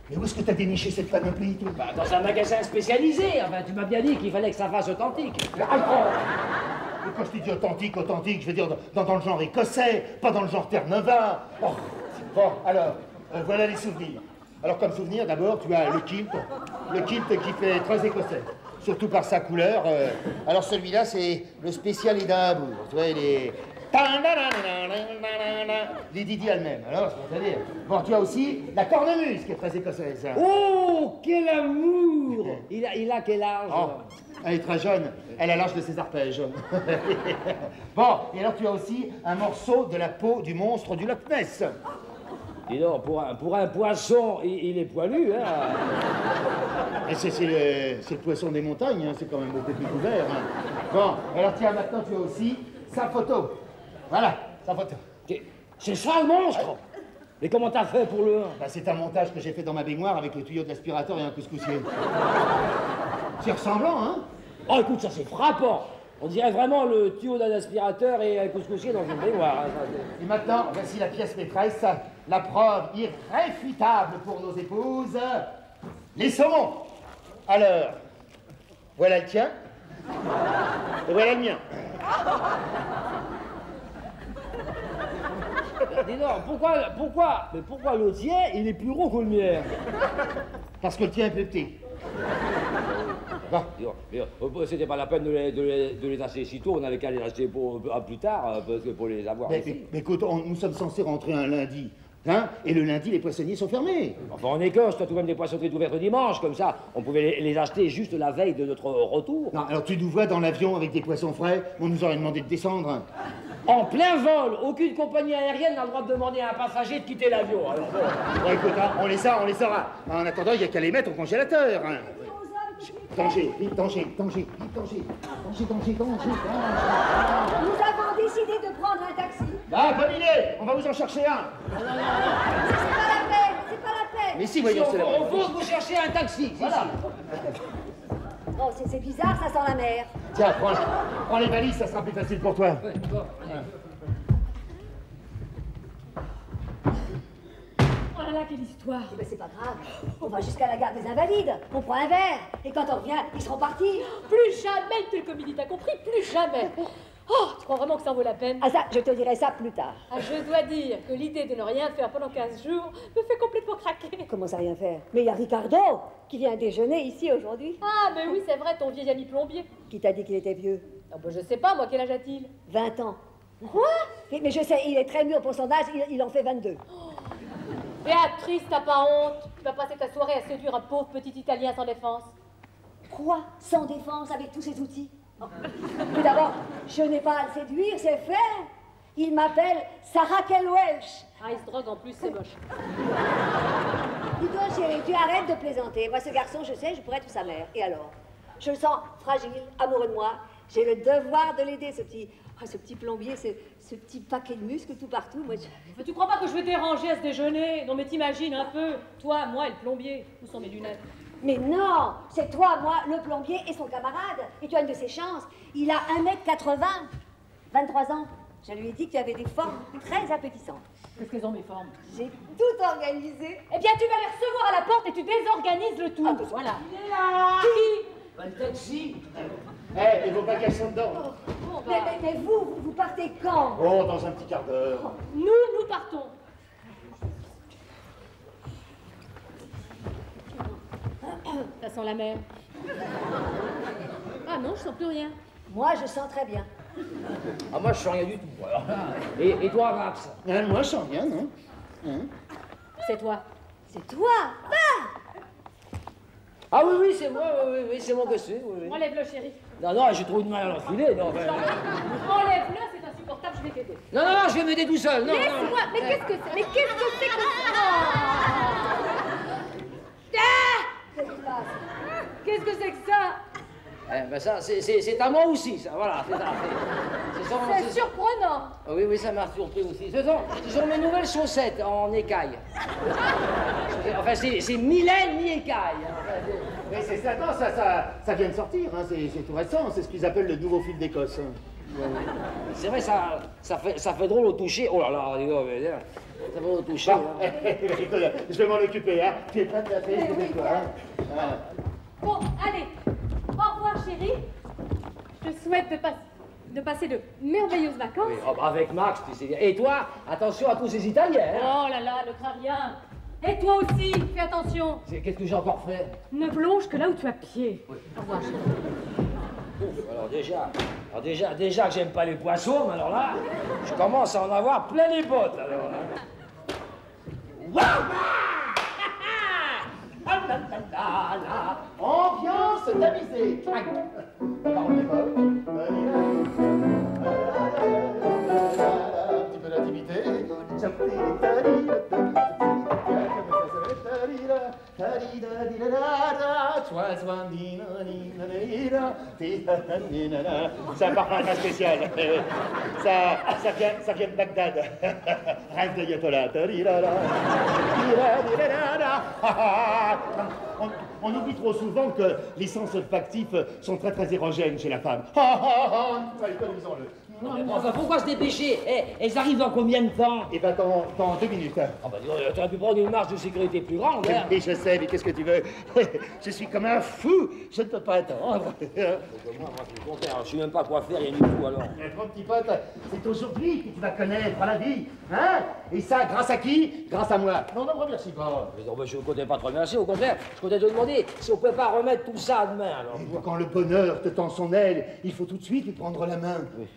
Mais où est-ce que t'as déniché cette panoplie, toi? Bah, dans un magasin spécialisé. Enfin, tu m'as bien dit qu'il fallait que ça fasse authentique. Mais quand je te dis authentique, je veux dire dans le genre écossais, pas dans le genre Terre-Neuve. Bon, alors, voilà les souvenirs. Alors, comme souvenir, d'abord, tu as le kilt qui fait très écossais, surtout par sa couleur. Alors, celui-là, c'est le spécial Édimbourg. Tu vois, les Didi elle-même. Alors, c'est-à-dire. Bon, tu as aussi la cornemuse qui est très écossaise. Oh, quel amour! Il a quel âge? Oh, elle est très jeune, elle a l'âge de ses arpèges. Bon, et alors tu as aussi un morceau de la peau du monstre du Loch Ness. Dis donc, pour un poisson, il est poilu, hein? Et c'est le poisson des montagnes, hein, c'est quand même beaucoup plus couvert. Hein. Bon, alors tiens, maintenant tu as aussi sa photo. Voilà, sa photo. C'est ça le monstre? Mais comment t'as fait pour le... Bah, c'est un montage que j'ai fait dans ma baignoire avec le tuyau de l'aspirateur et un couscoussier. C'est ressemblant, hein? Oh, écoute, ça c'est frappant. On dirait vraiment le tuyau d'un aspirateur et un couscoussier dans une baignoire. Hein. Et maintenant, voici la pièce maîtresse, la preuve irréfutable pour nos épouses, les saumons. Alors, voilà le tien, et voilà le mien. Dis donc, pourquoi le tien, il est plus gros que le mien? Parce que le tien est plus petit. Bon. C'était pas la peine de les acheter si tôt, on avait qu'à les acheter plus tard, parce que pour les avoir ici. Mais écoute, nous sommes censés rentrer un lundi, hein, et le lundi, les poissonniers sont fermés. Enfin, en Écosse, toi, tout de même des poissonneries ouvertes le dimanche, comme ça, on pouvait les acheter juste la veille de notre retour. Non, alors tu nous vois dans l'avion avec des poissons frais, on nous aurait demandé de descendre. En plein vol, aucune compagnie aérienne n'a le droit de demander à un passager de quitter l'avion. Alors bon. Bon, écoute, hein, on les aura. En attendant, il n'y a qu'à les mettre au congélateur. Hein. Danger. Nous avons décidé de prendre un taxi. Ah, bonne idée, on va vous en chercher un. C'est pas la peine. Mais si, voyons, c'est la On faut vous chercher un taxi, voilà. Oh, c'est bizarre, ça sent la mer. Tiens, prends les valises, ça sera plus facile pour toi. Ouais, bon, allez. Oh là là, quelle histoire. Eh ben, c'est pas grave. On va jusqu'à la gare des Invalides. On prend un verre. Et quand on revient, ils seront partis. Plus jamais, tel comédie, t'as compris? Plus jamais. Oh, tu crois vraiment que ça vaut la peine? Ah ça, je te dirai ça plus tard. Ah, je dois dire que l'idée de ne rien faire pendant 15 jours me fait complètement craquer. Comment ça rien faire? Mais il y a Ricardo qui vient déjeuner ici aujourd'hui. Ah, mais oui, c'est vrai, ton vieil ami plombier. Qui t'a dit qu'il était vieux? Ah, bah, je sais pas, moi, quel âge a-t-il? 20 ans. Quoi? Mais je sais, il est très mûr pour son âge, il en fait 22. Béatrice, t'as pas honte? Tu vas passer ta soirée à séduire un pauvre petit Italien sans défense. Quoi? Sans défense, avec tous ces outils? Oh. Tout d'abord, je n'ai pas à le séduire, c'est fait. Il m'appelle Sarah Welch. Ah, il se drogue en plus, c'est moche. Dis-toi, chérie, tu arrêtes de plaisanter. Moi, ce garçon, je sais, je pourrais être sa mère. Et alors? Je le sens fragile, amoureux de moi. J'ai le devoir de l'aider, ce petit plombier, ce petit paquet de muscles tout partout. Moi, Mais tu crois pas que je vais déranger à ce déjeuner? Non, mais t'imagines un peu. Toi, moi et le plombier. Où sont mes lunettes? Mais non, c'est toi, moi, le plombier et son camarade. Et tu as une de ses chances. Il a 1m80, 23 ans. Je lui ai dit que tu avais des formes très appétissantes. Qu'est-ce qu'elles ont, mes formes? J'ai tout organisé. Eh bien, tu vas les recevoir à la porte et tu désorganises le tout. Ah, bah, voilà. il est là. Qui? Bah, le taxi. Eh, et vos bagages sont dedans. Bon, Mais vous partez quand? Oh, dans un petit quart d'heure. nous partons. Ça sent la mer. Ah non, je sens plus rien. Moi, je sens très bien. Ah, moi, je sens rien du tout. Alors là. Et toi, Max? Moi, je sens rien, non? C'est toi. C'est toi? Ah oui, c'est moi, oui, c'est moi que c'est. Oui. Enlève-le, chéri. Non, j'ai trop de mal à l'enfiler. Non, Enlève-le, c'est insupportable, je vais t'aider. non, je vais m'aider tout seul. Non, Laisse-moi. Mais qu'est-ce que c'est? Mais qu'est-ce que c'est que ça? Qu'est-ce qui se passe? Qu'est-ce que c'est que ça? Ben ça, c'est à moi aussi, ça, voilà, c'est ça. C'est surprenant. Oui, ça m'a surpris aussi. Ce sont mes nouvelles chaussettes en écaille. Enfin, c'est mi-laine, mi-écaille. Mais c'est ça, non, ça vient de sortir, hein, c'est tout récent, c'est ce qu'ils appellent le nouveau fil d'Écosse. C'est vrai, ça fait drôle au toucher. Oh là là, les gars, ça fait drôle au toucher. Bon, écoute, je vais m'en occuper, hein. Tu es prête à faire, toi, hein. Bon, allez. Au revoir, chérie. Je te souhaite de passer de merveilleuses vacances. Oui, oh, bah, avec Max, tu sais bien. Et toi, attention à tous ces Italiens. Hein. Oh là là, ne crains rien. Et toi aussi, fais attention. Qu'est-ce que j'ai encore fait? Ne plonge que là où tu as pied. Oui. Au revoir, chérie. Alors déjà que j'aime pas les poissons, mais alors là, je commence à en avoir plein les bottes. Alors, Ambiance tamisée. Parole des mots. Un petit peu d'intimité. C'est un parfum très spécial. Ça vient de Bagdad. Rêve d'Ayatollah. On oublie trop souvent que les sens olfactifs sont très très érogènes chez la femme. Connaissons-le. enfin, pourquoi se dépêcher? Elles arrivent dans combien de temps? Et ben dans 2 minutes. Ah bah, t'aurais pu prendre une marge de sécurité plus grande, hein. Oui, je sais, mais qu'est-ce que tu veux? Je suis comme un fou, je ne peux pas attendre. Moi, c'est le contraire, je sais même pas quoi faire, rien du tout, alors. Mon petit pote, c'est aujourd'hui que tu vas connaître la vie, hein? Et ça, grâce à qui? Grâce à moi. Non, ne me remercie pas. Je ne comptais pas te remercier, au contraire, je comptais te demander si on pouvait pas remettre tout ça demain, alors. Et quand le bonheur te tend son aile, il faut tout de suite lui prendre la main. Oui.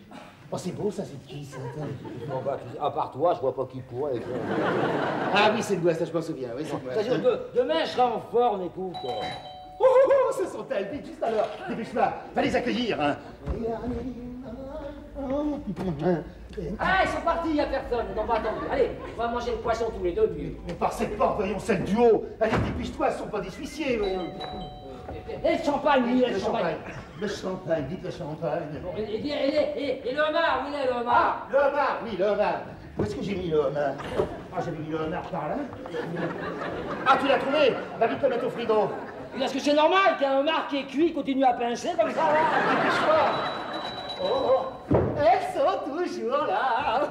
Oh, c'est beau, ça, c'est qui, ça? Bon, bah, à part toi, je vois pas qui pourrait. Ah oui, c'est le ça, je m'en souviens, oui, c'est moi. Demain, je serai en forme, écoute. Oh, ce sont elles, vite, juste alors. Dépêche-toi, va les accueillir, hein. Ah, ils sont partis, il n'y a personne, on va attendre. Allez, on va manger le poisson tous les deux, puis... Mais par cette porte, voyons celle du haut. Allez, dépêche-toi, ce sont pas des huissiers, voyons. Et le champagne, oui, le champagne. Le champagne, dites le champagne. Et le homard, où il est le homard? Le homard, oui, le homard. Où est-ce que j'ai mis le homard? Ah, j'avais mis le homard par là. Ah, tu l'as trouvé? Va vite le mettre au frigo. Est-ce que c'est normal qu'un homard qui est cuit continue à pincer comme ça, là? Dépêche-toi. Oh, elles sont toujours là.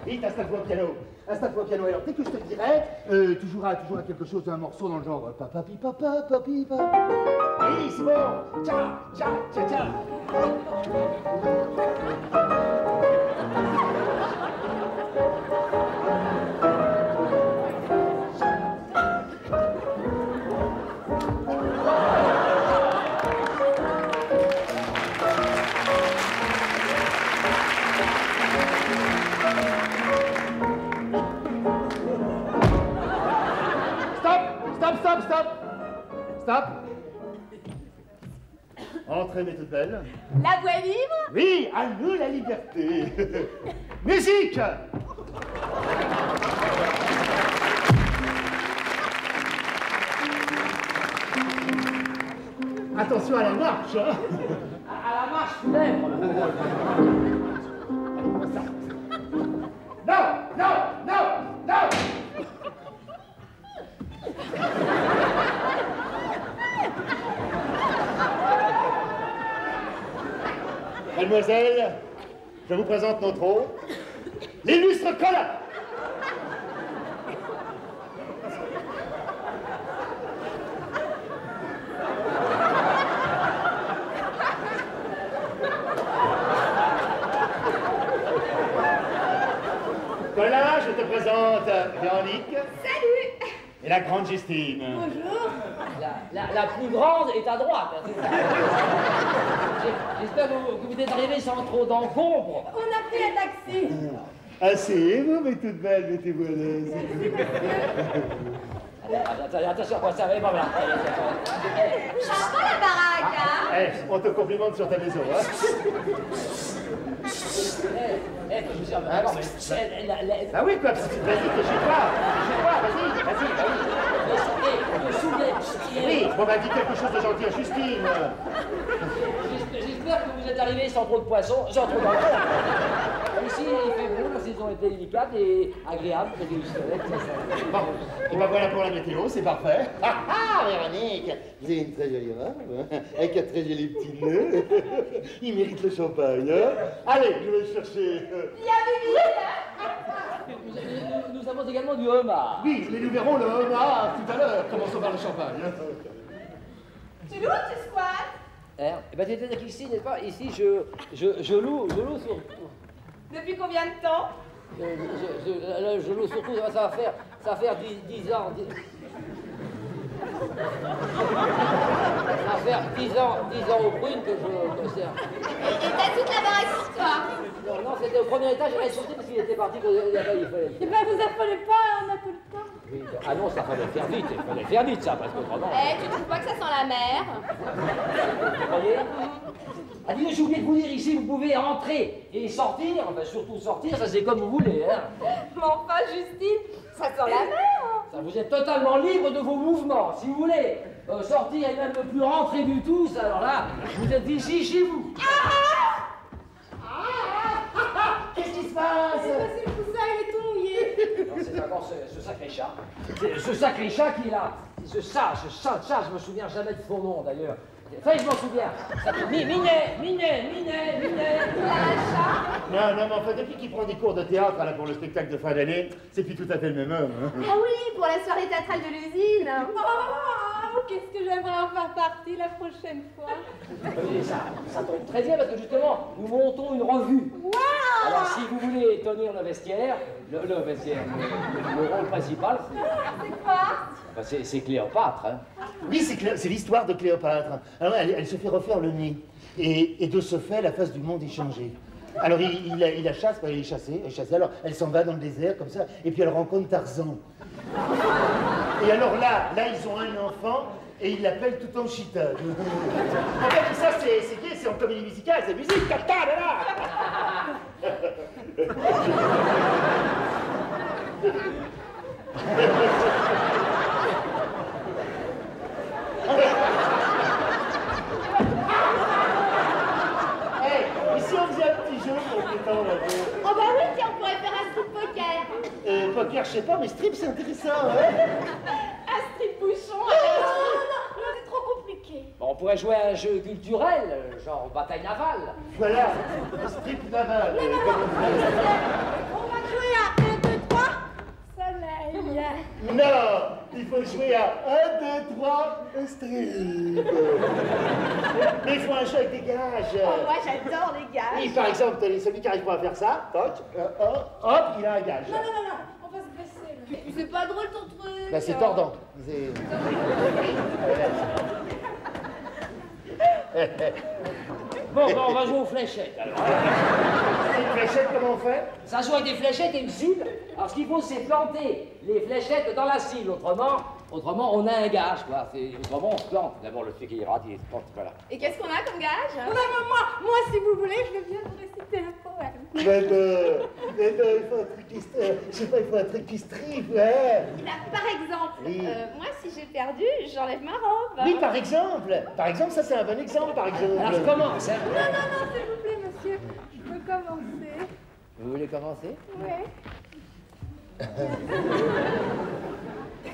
Vite, installe-toi au piano. Installe-toi au piano. Alors, dès que je te le dirai, tu joueras quelque chose d'un morceau dans le genre papa, papa, papi, papa. Oui, c'est bon. Tiens, tiens, tiens, tiens. Stop. Entrez, mes toutes belles. La voix libre? Oui, à nous la liberté. Musique. Attention à la marche, hein. À la marche funèbre. Non. Mademoiselle, je vous présente notre hôte, l'illustre Colin. présente Véronique. Salut. Et la grande Justine. Bonjour. La plus grande est à droite, hein, c'est ça. J'espère que vous êtes arrivés sans trop d'encombre. On a pris un taxi. Asseyez-vous, mes toutes belles, mettez-vous à l'aise. Attention, quoi, ça va pas là. Sympa la baraque, hein. On te complimente sur ta maison, hein. Ah oui, quoi, vas-y, que je vois, vas-y. Oui, bon, bah, dis quelque chose de gentil à Justine. J'espère que vous êtes arrivés sans trop de poissons, sans trop d'encombre. Ici, il fait beau, la saison est délicate et agréable, c'est du soleil, Bon, et ben voilà pour la météo, c'est parfait. Ah, Véronique, vous avez une très jolie robe, avec un très joli petit nœud. Il mérite le champagne, hein. Allez, je vais chercher... Il y a Bibi, Nous avons également du homard. Oui, mais nous verrons le homard tout à l'heure. Commençons par le champagne, hein. Tu loues ou tu squattes? Eh ben, c'est-à-dire qu'ici, n'est-ce pas, ici, je loue surtout. Depuis combien de temps? Je loue surtout, ça va faire 10 ans. Ça va faire 10 ans aux prunes que je sers. Et t'as toute la baraque pour toi? Non, c'était au premier étage, il est sorti parce qu'il était parti quand il fallait. Eh ben vous affolez pas, on a tout le temps. Oui, ah non, ça fallait faire vite, il fallait faire vite ça, parce qu'autrement... Eh, tu trouves pas que ça sent la mer? Vous croyez? Ah, dis, j'ai oublié de vous dire, ici, vous pouvez entrer et sortir, enfin, surtout sortir, ça c'est comme vous voulez, hein. Mais enfin, Justine, ça sent la mer. Ça, vous êtes totalement libre de vos mouvements, si vous voulez. Sortir et même ne plus rentrer du tout, ça, alors là, vous êtes ici, chez vous. Qu'est-ce qui se passe? C'est le coussin, il est tout mouillé. Non, c'est d'abord ce sacré chat. Ce sacré chat qui est là. Ce chat, je me souviens jamais de son nom d'ailleurs. Enfin, je m'en souviens. Minet. Non, mais enfin, depuis qu'il prend des cours de théâtre là, pour le spectacle de fin d'année, c'est plus tout à fait le même homme. Hein. Ah oui, pour la soirée théâtrale de l'usine. Oh, qu'est-ce que j'aimerais en faire partie la prochaine fois. Oui, ça tombe très bien parce que justement, nous montons une revue. Waouh! Alors, si vous voulez tenir le vestiaire, le rôle principal, C'est quoi? bah, c'est Cléopâtre. Hein. Oui, c'est l'histoire de Cléopâtre. Alors, elle se fait refaire le nez. Et de ce fait, la face du monde est changée. Alors, il la chasse, elle est chassée. Alors, elle s'en va dans le désert, comme ça, et puis elle rencontre Tarzan. Et alors là, ils ont un enfant, et ils l'appellent Toutouchita. En fait, tout ça, c'est gay, c'est en comédie musicale, c'est musique, tata, là, là. Hey, ici on faisait un petit jeu pour détendre un peu. Oh bah oui, tiens, on pourrait faire un strip poker. Poker, je sais pas, mais strip c'est intéressant, hein. Un strip bouchon. Non, c'est trop compliqué. Bon, on pourrait jouer à un jeu culturel, genre bataille navale. Voilà, strip naval. On va jouer à 1, 2, 3. Soleil. Non, il faut jouer à 1, 2, 3, strip. Mais il faut un jeu avec des gages. Oh, moi j'adore les gages. Oui, par exemple, celui qui arrive pas à faire ça, toc, hop, il a un gage. Non, on va se baisser. Là. Mais c'est pas drôle ton truc. Bah, c'est tordant. Bon, on va jouer aux fléchettes alors. Une fléchette, comment on fait? Ça joue avec des fléchettes et une cible. Alors ce qu'il faut, c'est planter les fléchettes dans la cible. Autrement, on a un gage, quoi. Autrement, on se plante. D'abord, le truc qui rate, il se plante, voilà. Et qu'est-ce qu'on a comme gage? Non, moi, si vous voulez, je veux bien vous réciter un poème. Mais non, il faut un truc qui se... Je sais pas, il faut un truc qui se tripe, ouais. Eh ben, par exemple, Oui. moi, si j'ai perdu, j'enlève ma robe. Oui, par exemple. Par exemple, ça c'est un bon exemple, par exemple. Alors je commence, hein. Non, s'il vous plaît, monsieur. Je peux commencer. Vous voulez commencer? Ouais.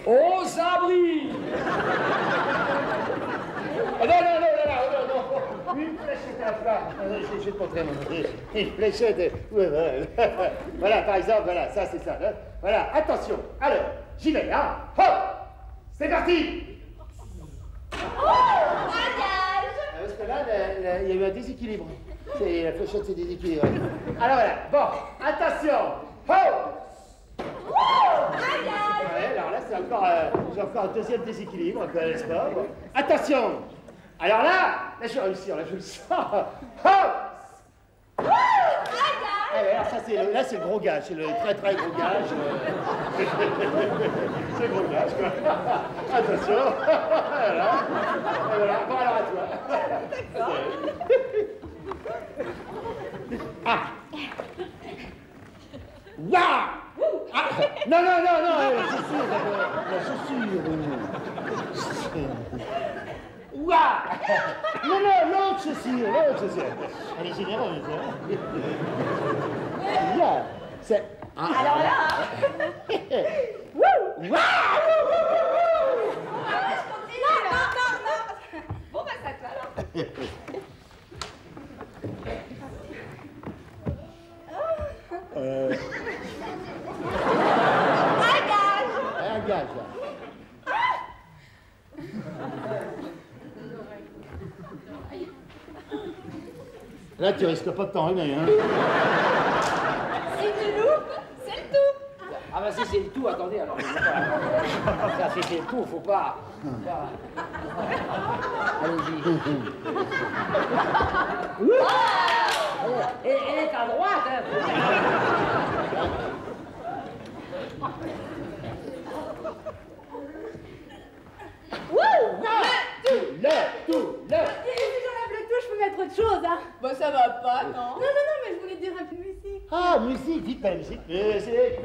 Aux abris! Non. Une fléchette à plat. Je vais te montrer, une fléchette. Ouais, voilà, par exemple, voilà, ça c'est ça. Hein. Voilà, attention. Alors, j'y vais, hein. Hop! C'est parti! Un gage. Parce que là, il y a eu un déséquilibre. La fléchette s'est déséquilibrée. Alors voilà, bon, attention! Hop! Ouais, alors là, j'ai encore un deuxième déséquilibre, n'est-ce pas? Bon. Attention! Alors là, je vais réussir, là, je le sens. Hop! Ah ouais, alors ça, là, c'est le gros gage, c'est le très très gros gage. C'est le gros gage, quoi. Attention. Voilà. Et voilà. Bon, alors à toi. D'accord. Ah! Waouh! Ah! Non, non, non, non, c'est sûr, d'abord. La chaussure. Waouh! Non, non, l'autre chaussure, l'autre chaussure. Elle est généreuse, hein? Bien. C'est... Ah. Alors là... Waouh! Non, non, non, non. Bon, bah, ça te va, alors. Un gage. Un gage, là. Là, tu risques pas de t'enrhumer, hein? Si tu loupes, c'est le tout. Ah bah si c'est le tout, attendez alors. Ça c'est le tout, faut pas. Allez-y. Elle est à droite, hein. Le tout. Et si j'enlève le tout, je peux mettre autre chose, hein. Bah, ça va pas, non. Non, non, non, mais je voulais dire un peu de musique. Ah, musique, vite la musique. Musique,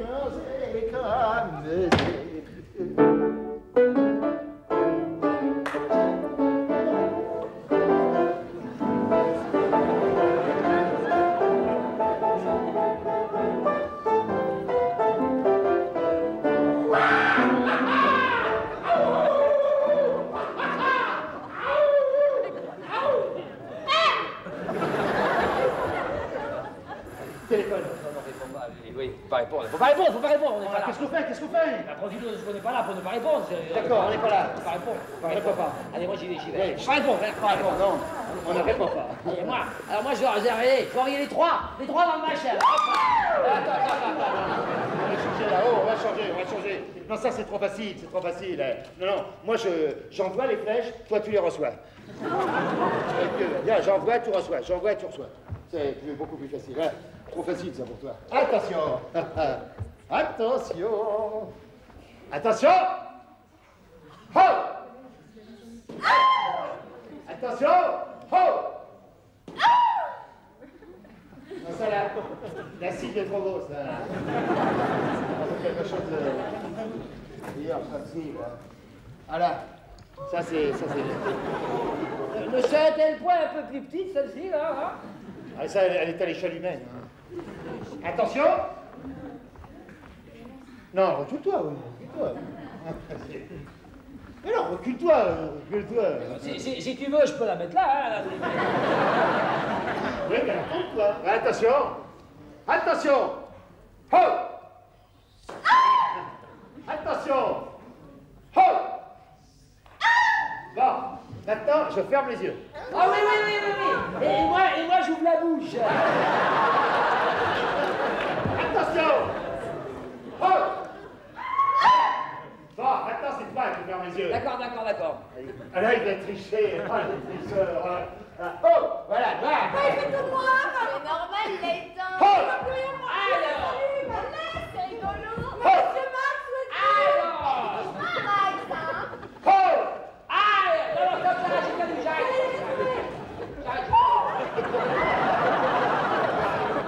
téléphone. Oui, faut pas répondre, on n'est pas là. Qu'est-ce qu'on fait? La procédure, on n'est pas là pour ne pas répondre. D'accord, on n'est pas là. Faut pas répondre. On répond pas. Allez, moi j'y vais. Oui. Faut pas répondre, Non, on ne répond pas. Allez, alors moi je vais réserver, faut envoyer les trois dans le machin. Attends. On va changer là-haut, on va changer. Non, ça c'est trop facile. Non, moi j'envoie les flèches, toi tu les reçois. Bien, j'envoie, tu reçois. C'est beaucoup plus facile. Hein. Trop facile ça pour toi. Attention. Attention. Ho! Attention. Ho! Non, ça là, la cible est trop grosse. Ça. C'est quelque chose de... Hier, ça cible. Voilà. Ça c'est... Le sein est le point un peu plus petite, celle-ci, là. Hein. Ah, ça, elle est à l'échelle humaine. Hein. Attention. Non, recule-toi, oui. Mais non, recule-toi. Si tu veux, je peux la mettre là. Hein. Oui, mais raconte-toi. Attention. Ho! Attention. Ho! Bon, maintenant, je ferme les yeux. Ah oui. Et moi j'ouvre la bouche. Attention. Ho! Bon, maintenant, c'est toi qui ferme les yeux. D'accord. Ah là, il va tricher. Ah, le tricheur. Oh, voilà, Ah, il fait tout noir. C'est normal, il a éteint. Oh. Il va plus rien voir. Salut, maman, c'est rigolo. Oh. Monsieur Max, Alors. Max, hein. Oh! Non, comme ça, j'ai pas du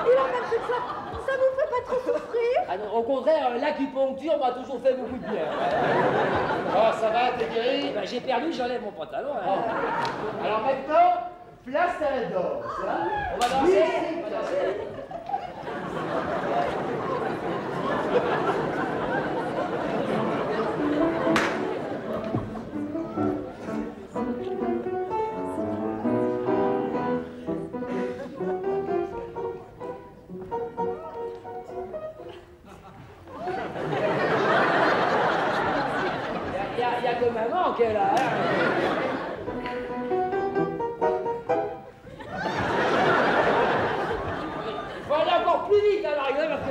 Il a même fait ça. Ça vous fait pas trop souffrir? Ah non, au contraire, l'acupuncture m'a toujours fait beaucoup de bien. Oh, ça va, t'es guéri? Eh ben, j'ai perdu, j'enlève mon pantalon. Hein. Alors maintenant, place à la danse. Hein? On va danser. Il y a que maman qui est là. Hein. Il faut aller encore plus vite alors, parce que...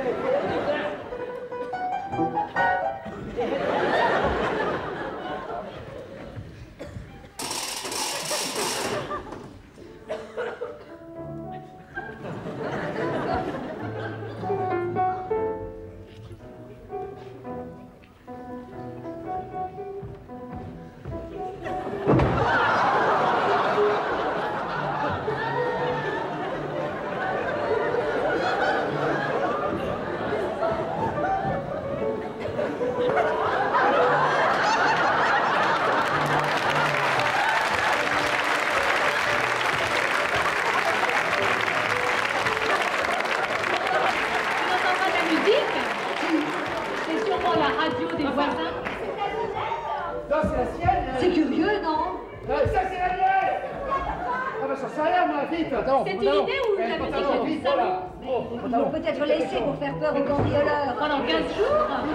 Ça, c'est la sienne. C'est curieux, non? Ça, c'est la mienne. Ah, bah, ça sert à rien, moi, vite. C'est une idée ou la Pantalon, musique vite, voilà. Ils l'ont peut-être laissé pour faire peur aux cambrioleurs. pendant 15 jours? On ne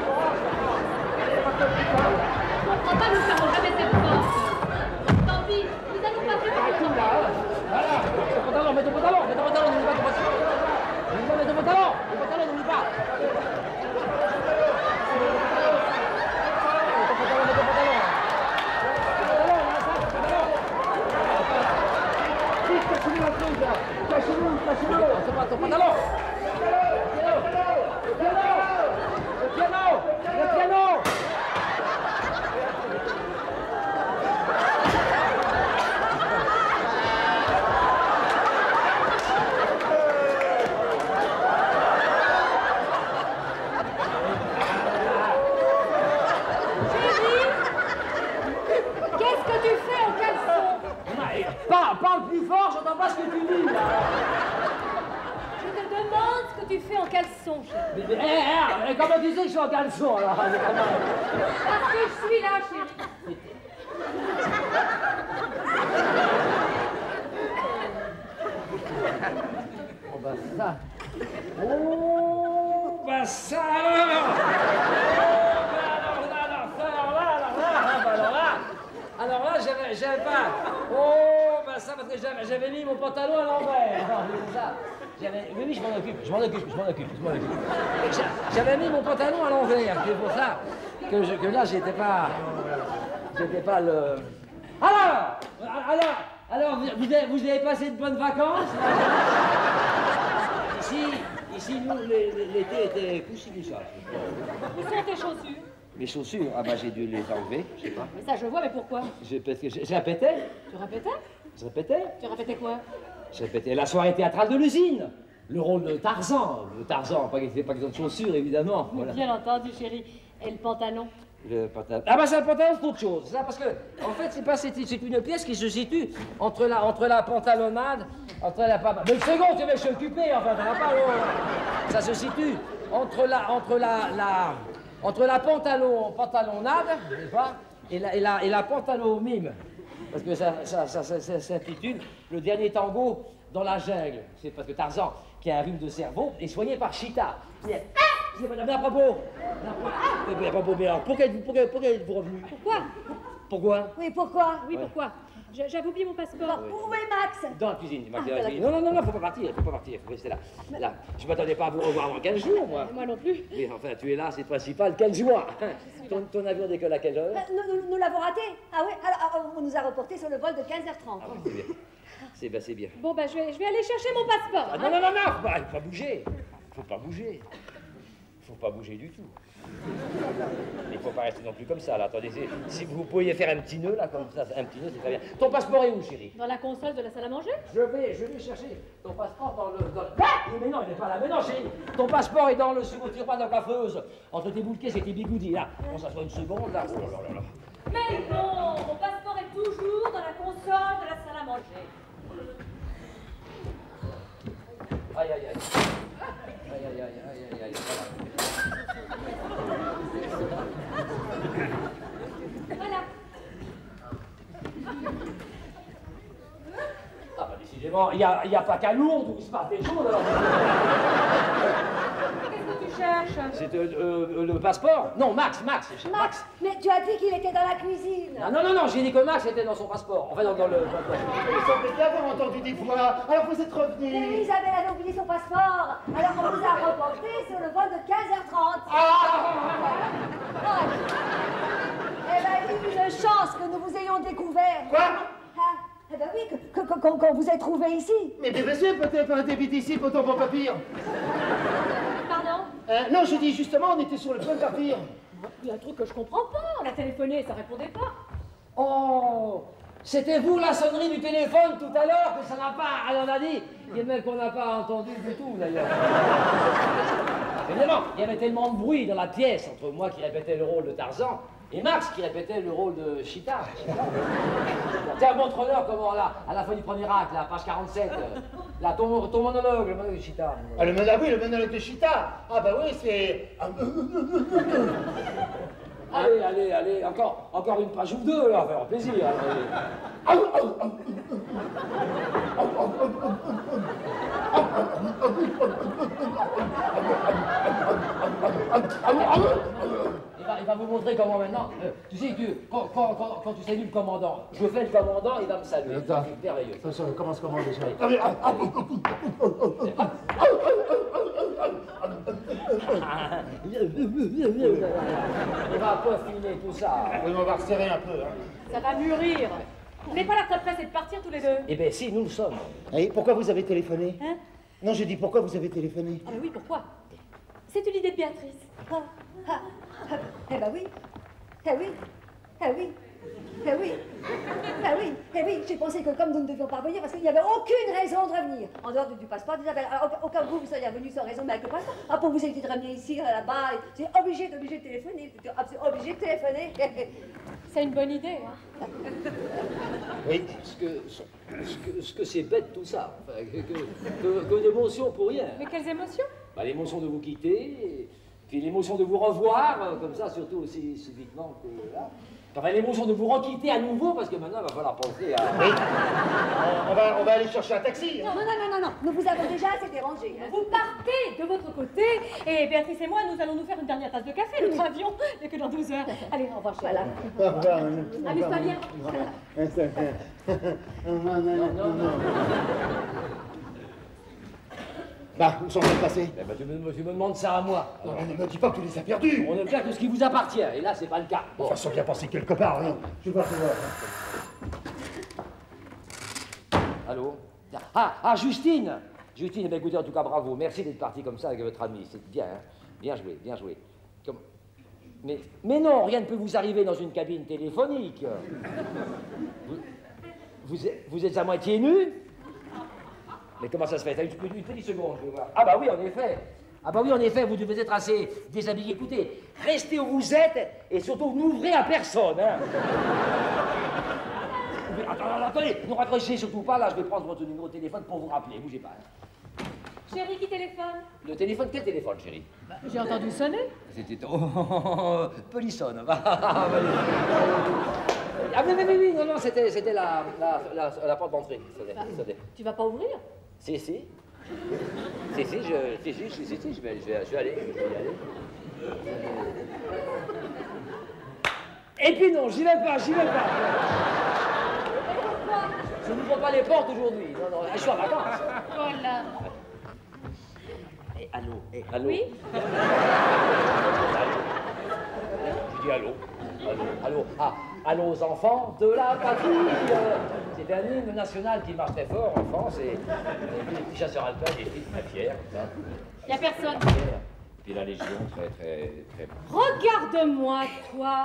comprend pas, nous ferons jamais cette porte. Tant pis, nous allons passer par Tout là, voilà. Ton pantalon, mets ton pantalon, mets ton pantalon, n'oublie pas ton pantalon. Mets ton pantalon, n'oublie pas. Ton pantalon. Le piano. Qu'est-ce que tu fais en caleçon? Parle plus fort, j'entends pas ce que tu dis. Là. Je te demande ce que tu fais en caleçon, chérie. Mais comment tu sais que je suis en caleçon alors? Parce que je suis là, chérie. Oh bah ça. Oh bah ça alors. Alors là, j'avais pas. Oh bah ça parce que j'avais mis mon pantalon à l'envers. Alors, c'est ça. Oui, je m'en occupe. J'avais mis mon pantalon à l'envers. C'est pour ça que là j'étais pas le. Alors, vous avez passé de bonnes vacances? Ici, nous, l'été était couchi-coucha. Où sont tes chaussures? Mes chaussures, ah bah j'ai dû les enlever, je sais pas. Mais ça, je vois, mais pourquoi? Parce que je répétais. Tu répétais? Je répétais. Tu répétais quoi? Je répétais la soirée théâtrale de l'usine. Le rôle de Tarzan. Le Tarzan, pas question de chaussures, évidemment. Voilà. Bien entendu, chérie. Et le pantalon? Le pantalon. Ah bah c'est un pantalon, c'est autre chose. C'est ça parce que, en fait, c'est une pièce qui se situe entre la pantalonnade, entre la... Mais une seconde, je suis occupé, enfin, ça va pas, ça se situe entre la pantalonnade, n'est-ce pas, et la pantalon mime. Parce que ça s'intitule Le dernier tango dans la jungle. C'est parce que Tarzan, qui a un rhume de cerveau, est soigné par Chita. Mais à propos, mais alors, pourquoi êtes-vous revenu? Pourquoi? Pourquoi? Oui, pourquoi? Oui, pourquoi? J'avais oublié mon passeport. Où est Max? Dans la cuisine. dans la cuisine. Non, faut pas partir, faut rester là. Là, je m'attendais pas à vous revoir avant 15 jours, moi. Moi non plus. Mais enfin, tu es là, c'est le principal. 15 jours. Ton avion décolle à quelle heure? Nous l'avons raté. Ah oui, alors on nous a reporté sur le vol de 15h30. Ah oui, c'est bien. C'est bien. Bon, ben, je vais aller chercher mon passeport. Ah, non, faut pas bouger. Faut pas bouger du tout. Il faut pas rester non plus comme ça, là. Attendez, si vous pourriez faire un petit nœud, là, comme ça, un petit nœud, c'est très bien. Ton passeport est où, chérie? Dans la console de la salle à manger? Je vais chercher ton passeport dans le... Ah mais non, il n'est pas là. Mais non, chérie, ton passeport est dans le tiroir de la coiffeuse. Entre tes boules de caisse et tes bigoudis, là. Bon, ça soit une seconde, là. Oh là. Mais non, mon passeport est toujours dans la console de la salle à manger. Aïe. Voilà. Ah bah décidément, il n'y a pas qu'à Lourdes où il se passe des choses alors. Qu'est-ce que tu cherches? C'est le passeport? Non, Max. Max, mais tu as dit qu'il était dans la cuisine. Ah, non, j'ai dit que Max était dans son passeport. Enfin, dans le... Il semblait bien avoir entendu des voix. Alors vous êtes revenu. Et Isabelle avait oublié son passeport. Alors on nous a reporté sur le vol de 15h30. Eh ben, une chance que nous vous ayons découvert. Quoi? Eh ben oui, qu'on vous ait trouvé ici. Mais bien sûr, peut-être un débit d'ici, autant pour pas pire. Pardon? Non, je dis justement, on était sur le point de partir. Il y a un truc que je comprends pas. On a téléphoné, ça répondait pas. Oh, c'était vous la sonnerie du téléphone tout à l'heure que ça n'a pas... Alors on a dit, il y a même qu'on n'a pas entendu du tout d'ailleurs. Évidemment, il y avait tellement de bruit dans la pièce entre moi qui répétais le rôle de Tarzan et Max qui répétait le rôle de Chita. Tiens, montre-leur comment là, à la fin du premier acte, là, page 47, là, ton monologue, le monologue de Chita. Ah, le monologue de Chita. Ah bah oui, c'est... Allez, allez, allez, encore une page ou deux, là, faire plaisir. Il va vous montrer comment maintenant. Tu sais que quand tu salues le commandant, je fais le commandant, il va me saluer. C'est merveilleux. Attention, comment se commande déjà? On va peaufiner tout ça. Oui, mais on va resserrer un peu. Hein. Ça va mûrir. Vous n'êtes pas là très pressés de partir tous les deux? Eh bien, si, nous le sommes. Et pourquoi vous avez téléphoné? Hein? Non, je dis pourquoi vous avez téléphoné? Ah mais oui, pourquoi? C'est une idée de Béatrice. Eh ben oui. Eh oui. Eh oui. Eh oui. Eh oui. Eh oui. J'ai pensé que comme nous ne devions pas venir, parce qu'il n'y avait aucune raison de revenir, en dehors du passeport d'Isabelle. Alors, au cas où vous soyez venu sans raison, mais avec le passeport, pour vous éviter de revenir ici, là-bas, c'est obligé de téléphoner. Obligé de téléphoner. C'est une bonne idée, hein? Oui. Ce que c'est bête tout ça. Enfin, que d'émotions pour rien. Mais quelles émotions? Bah, l'émotion de vous quitter, puis l'émotion de vous revoir, comme ça, surtout aussi subitement que là. Enfin, l'émotion de vous requitter à nouveau, parce que maintenant, il va falloir penser à... Oui. On va aller chercher un taxi. Non, non, non, non, non. Nous vous avons déjà assez dérangé. Hein. Vous partez de votre côté, et Béatrice et moi, nous allons nous faire une dernière tasse de café. Notre avion n'est que dans 12 heures. Allez, au revoir, chérie. Voilà. Amuse-toi bien. Non. Bah, où sont-ils passés? Eh ben, tu me demandes ça à moi. Non, ne me dis pas que tu les as perdus. On ne perd que ce qui vous appartient, et là, c'est pas le cas. Bon, façon bien passer quelque part, non? Je vais voir. Allô? Justine! Justine, eh bien, écoutez, en tout cas, bravo. Merci d'être parti comme ça avec votre ami. C'est bien, hein? Bien joué, bien joué. Mais non, rien ne peut vous arriver dans une cabine téléphonique. Vous êtes à moitié nu? Mais comment ça se fait? Une petite seconde, je vais voir. Ah bah oui, en effet. Ah bah oui, en effet, vous devez être assez déshabillé. Écoutez, restez où vous êtes et surtout n'ouvrez à personne. Hein. Attendez, ne raccrochez surtout pas. Là, je vais prendre votre numéro de téléphone pour vous rappeler. Bougez pas. Hein. Chérie, qui téléphone? Le téléphone, quel téléphone, chérie? J'ai entendu sonner. C'était... Polissonne. Ah oui, non, c'était la porte d'entrée. Tu vas pas ouvrir? Si, je vais y aller. Et puis non, j'y vais pas. Je n'ouvre pas les portes aujourd'hui. Non, je suis en vacances. Voilà. Allô? Oui? Je dis allô. Allô aux enfants de la patrie. C'est un hymne national qui marche très fort en France et les petits chasseurs alpins, des filles très fiers. Y a personne. Et puis la Légion, très... Regarde-moi, toi.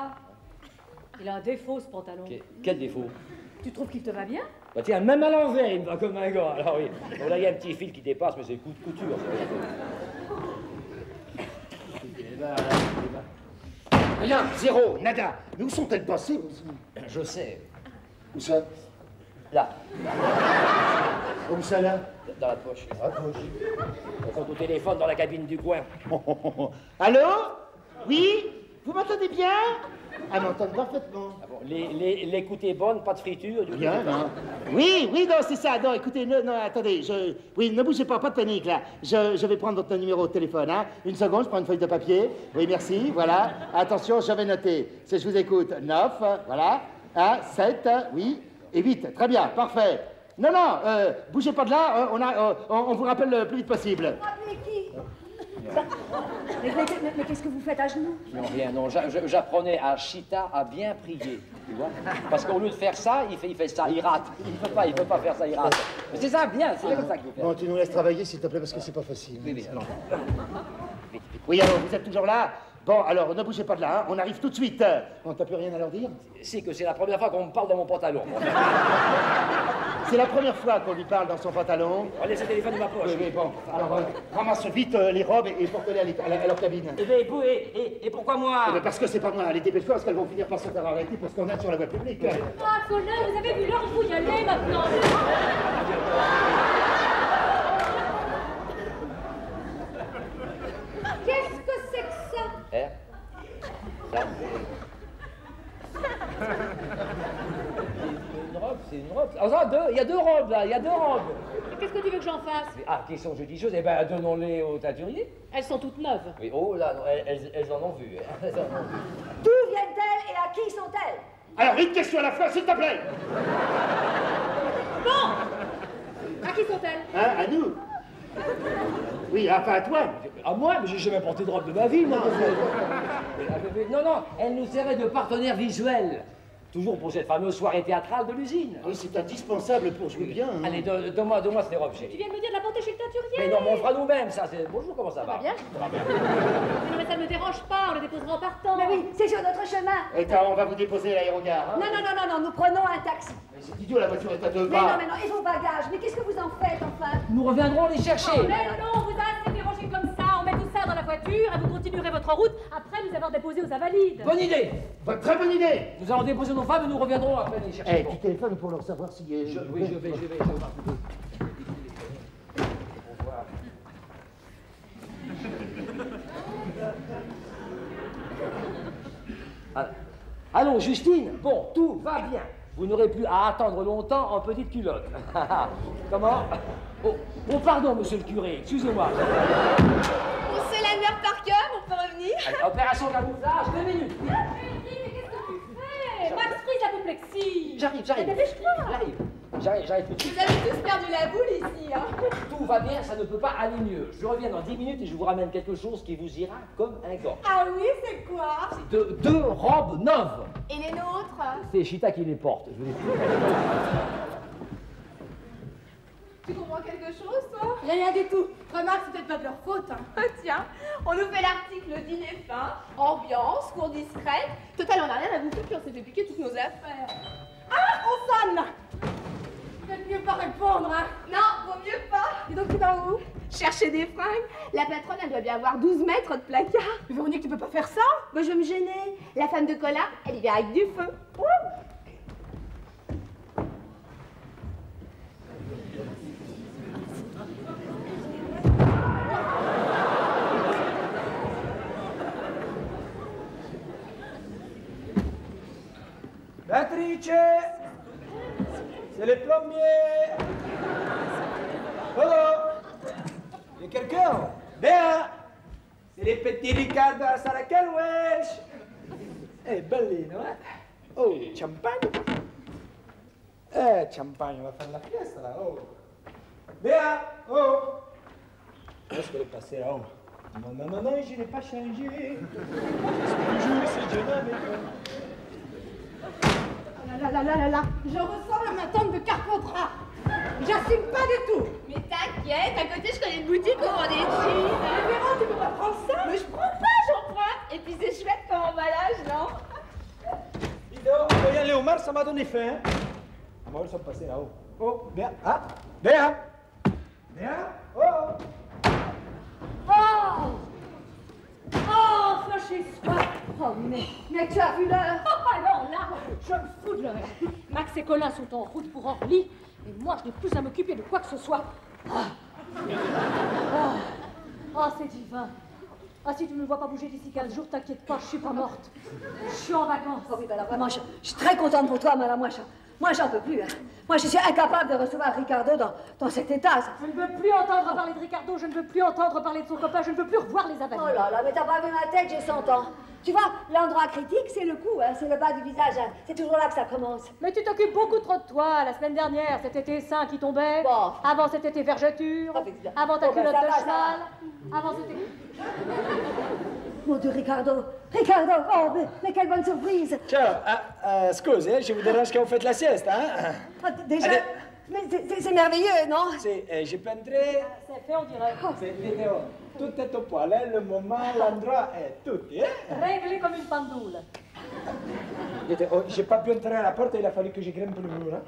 Il a un défaut, ce pantalon. Quel défaut? Tu trouves qu'il te va bien? Bah tiens, même à l'envers, il me va comme un gars. Alors oui, bon, là, il y a un petit fil qui dépasse, mais c'est coup de couture. Rien, zéro, nada. Mais où sont-elles passées? Je sais. Où ça? Là, Où ça, là? dans la poche. À gauche. On compte au téléphone dans la cabine du coin. Allô? Oui? Vous m'entendez bien? Ah, m'entendent parfaitement. Ah bon, l'écoute est bonne, pas de friture. Du coup, Bien, non? Oui, non, c'est ça. Non, écoutez, non, attendez, oui, ne bougez pas, pas de panique, là. Je vais prendre votre numéro de téléphone, hein. Une seconde, je prends une feuille de papier. Oui, merci, voilà. Attention, je vais noter. Je vous écoute. 9, voilà. 1, 7, oui. Et 8. Très bien, parfait. Non, bougez pas de là, on vous rappelle le plus vite possible. Rappelez qui? Mais qu'est-ce que vous faites à genoux? Non, rien, non. J'apprenais à Chita à bien prier, tu vois. Parce qu'au lieu de faire ça, il fait ça, il rate. Il peut pas faire ça, il rate. Mais c'est ça, bien, c'est comme ça qu'il faut faire. Bon, tu nous laisses travailler, s'il te plaît, parce que c'est pas facile. Oui, alors. Oui, alors, vous êtes toujours là? Bon, alors, ne bougez pas de là, hein. On arrive tout de suite. Bon, t'as plus rien à leur dire? C'est que c'est la première fois qu'on me parle dans mon pantalon. C'est la première fois qu'on lui parle dans son pantalon. Allez, ce téléphone de ma poche. Oui, bon. Alors, ramasse vite les robes et porte-les à leur cabine. Et pourquoi moi? Eh bien, parce que c'est pas moi. Allez, dépêche-toi, parce qu'elles vont finir par se faire arrêter pour ce qu'on a sur la voie publique. Ah, Colin, vous avez vu l'heure, il faut y aller maintenant. Qu'est-ce que c'est que ça? Ça c'est une robe. Ah, deux, il y a deux robes là, il y a deux robes. Et qu'est-ce que tu veux que j'en fasse? Ah, question je dis chose, eh ben donnons-les au teinturier. Elles sont toutes neuves. Oui, oh là, non, elles en ont vu. Elles en ont vu. D'où viennent-elles et à qui sont-elles? Alors, une question à la fois, s'il te plaît. Bon! À qui sont-elles? Hein, à nous? Oui, enfin à toi. À moi, mais j'ai jamais porté de robe de ma vie, moi. Non, non, elle nous servait de partenaire visuel. Toujours pour cette fameuse soirée théâtrale de l'usine. Oui, c'est indispensable pour jouer bien. Hein. Allez, donne-moi ces robes, Tu chérie. viens de me dire de la porter chez le teinturier? Mais non, mais on fera nous-mêmes, ça. Bonjour, comment ça va? Bien. Non, mais ça ne me dérange pas, on les déposera en partant. Mais oui, c'est sur notre chemin. Et on va vous déposer à l'aérogare. Hein. Non, nous prenons un taxi. Mais c'est idiot, la voiture est à deux Mais pas. non, et vos bagages? Mais qu'est-ce que vous en faites, enfin? Nous reviendrons les chercher. Mais non, vous a assez dérangé comme ça. On met tout ça dans la voiture et vous continuerez votre route après nous avoir déposés aux Invalides. Bonne idée. Très bonne idée. Nous allons déposer nos femmes et nous reviendrons après les chercher. Eh, tu téléphones pour leur savoir si... Oui, je vais. Allons, Justine, bon, tout va bien. Vous n'aurez plus à attendre longtemps en petite culotte. Comment? Oh, pardon, monsieur le curé, excusez-moi. On sait la mère par cœur, on peut revenir. Allez, opération camouflage, 2 minutes. Mais qu'est-ce que tu fais? Max frise l'apoplexie. J'arrive. J'arrive tout de suite. Vous avez tous perdu la boule ici, hein. Tout va bien, ça ne peut pas aller mieux. Je reviens dans 10 minutes et je vous ramène quelque chose qui vous ira comme un gant. Ah oui, c'est quoi? Deux robes neuves. Et les nôtres? C'est Chita qui les porte, je vous l'ai dit. Tu comprends quelque chose, toi? Rien du tout. Remarque, c'est peut-être pas de leur faute, hein. Ah, tiens, on nous fait l'article dîner fin, ambiance, cour discrète. Total, on n'a rien à bouffer, puis on s'est fait piquer toutes nos affaires. Ah, on sonne! Peut-être mieux pas répondre, hein. Non, vaut mieux pas. Dis donc, tu vas où? Chercher des fringues. La patronne, elle doit bien avoir 12 mètres de placard. Mais Véronique, tu peux pas faire ça? Moi, je vais me gêner. La femme de Colin, elle y vient avec du feu. Ouh. Beatrice! C'est les plombiers! Oh! Il y a quelqu'un? Béa! C'est les petits Ricardo à Saracal, wesh! Eh, bellino, eh? Oh, champagne? Champagne, on va faire la fiesta, là, oh! Béa! Oh! Est-ce qu'elle est passée là-haut? Non, je n'ai pas changé. Toujours ce jeune homme. Là, je ressemble à ma tante de Carpentras. J'assume pas du tout. Mais t'inquiète, à côté, je connais une boutique où on vend des jeans. Mais Véran, tu peux pas prendre ça? Mais je prends pas, j'en prends. Et puis c'est chouette comme emballage, non? Dis donc, en voyant Léomar, ça m'a donné faim. Hein? On va voir ça passer là-haut. Oh, Béa. Ah, Béa. Béa. Oh. Oh, fâché soi. Oh, mais tu as vu l'heure? Oh, alors là, je me fous de l'heure. Max et Colin sont en route pour Orly, et moi, je n'ai plus à m'occuper de quoi que ce soit. C'est divin. Ah, si tu ne me vois pas bouger d'ici 15 jours, t'inquiète pas, je suis pas morte. Je suis en vacances. Oh oui, ben alors vraiment, je suis très contente pour toi, madame. Moi, j'en peux plus. Hein. Moi, je suis incapable de recevoir Ricardo dans cet état. Je ne veux plus entendre parler de Ricardo, je ne veux plus entendre parler de son copain, je ne veux plus revoir les Invalides. Oh là là, mais t'as pas vu ma tête, j'ai 100 ans. Tu vois, l'endroit critique, c'est le cou, hein, c'est le bas du visage. Hein. C'est toujours là que ça commence. Mais tu t'occupes beaucoup trop de toi. La semaine dernière, c'était tes seins qui tombaient. Bon. Avant, c'était tes vergetures. Oh, mais- Avant, ta Oh, ben, culotte ça de va, ça cheval. Avant, c'était... Mon Dieu, Ricardo, oh, mais quelle bonne surprise. Ciao, scusi, je vous dérange quand vous faites la sieste, hein? Ah, déjà, Allez. mais c'est merveilleux, non? Je peux entrer? C'est fait, on dirait. C'est vidéo. Tout est au poil, hein? Le moment, l'endroit, tout, hein? Réglé comme une pendoule. J'ai pas pu entrer à la porte, il a fallu que je grimpe le mur, hein?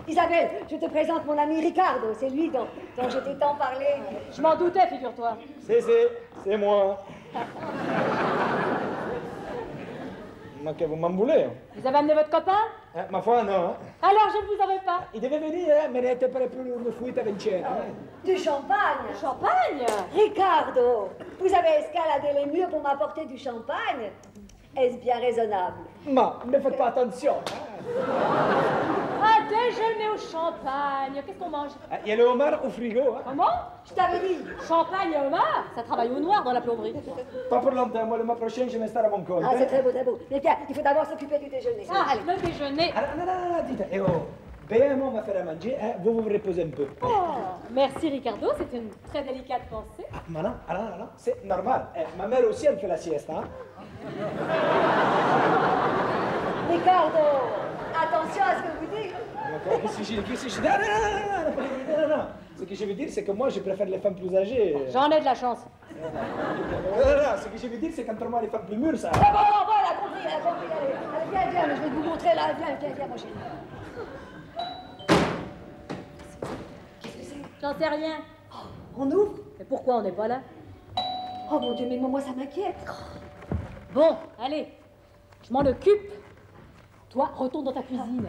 Isabelle, je te présente mon ami Ricardo, c'est lui dont je t'ai tant parlé. Je m'en doutais, figure-toi. C'est moi. Ma che vous m'en voulez? Vous avez amené votre copain? Ma foi, non. Hein? Alors, je ne vous en veux pas. Il devait venir, mais il n'était pas plus une fuite à Vincent. Du champagne. Champagne? Ricardo, vous avez escaladé les murs pour m'apporter du champagne. Est-ce bien raisonnable? Ma, ne faites pas attention. Hein? Un déjeuner au champagne. Qu'est-ce qu'on mange? Il y a le homard au frigo. Hein. Comment? Je t'avais dit. Champagne et homard? Ça travaille au noir dans la plomberie. Pas pour longtemps, moi le mois prochain je m'installe à mon compte. Ah, hein. c'est très beau, très beau. Mais bien, il faut d'abord s'occuper du déjeuner. Ah, Allez. le déjeuner. Ah, non, dites, eh oh, Ben, on va faire à manger, hein. Vous vous reposez un peu. Oh, merci Ricardo, c'est une très délicate pensée. Ah, mais non, c'est normal. Ma mère aussi, elle fait la sieste, hein. Ricardo, attention à ce que vous dites. Non. Ce que je veux dire, c'est que moi, je préfère les femmes plus âgées. J'en ai de la chance. Non, ce que je veux dire, c'est qu'entre moi, les femmes plus mûres, ça... Bon, elle a compris, allez, viens, mais je vais vous montrer là, viens, mon chéri. Qu'est-ce que c'est? J'en sais rien. On ouvre? Mais pourquoi on n'est pas là? Oh mon Dieu, mais moi ça m'inquiète. Bon, allez, je m'en occupe. Toi, retourne dans ta cuisine.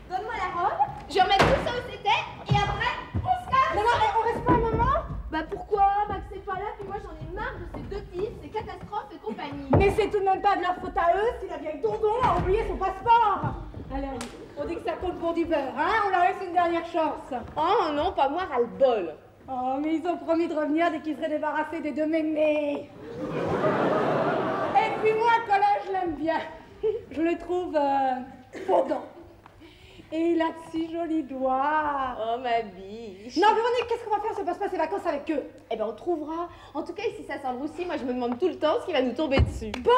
Donne-moi la robe, je remets tout ça où c'était, et après, on se casse. Mais non, on reste pas un moment? Bah pourquoi? Max c'est pas là, puis moi j'en ai marre de ces deux types, ces catastrophes et compagnie. Mais c'est tout de même pas de leur faute à eux si la vieille Dondon a oublié son passeport. Allez, on dit que ça compte pour du beurre, hein? On leur laisse une dernière chance. Oh non, pas moi, ras-le-bol. Oh, mais ils ont promis de revenir dès qu'ils seraient débarrassés des deux mémés. Et puis moi, le collège, je l'aime bien. Je le trouve fondant. Et il a de si jolis doigts. Oh ma biche. Non, Véronique, qu'est-ce qu'on va faire si on passe pas ses vacances avec eux? Eh ben on trouvera. En tout cas, ici ça sent le roussi, moi je me demande tout le temps ce qui va nous tomber dessus. Bon,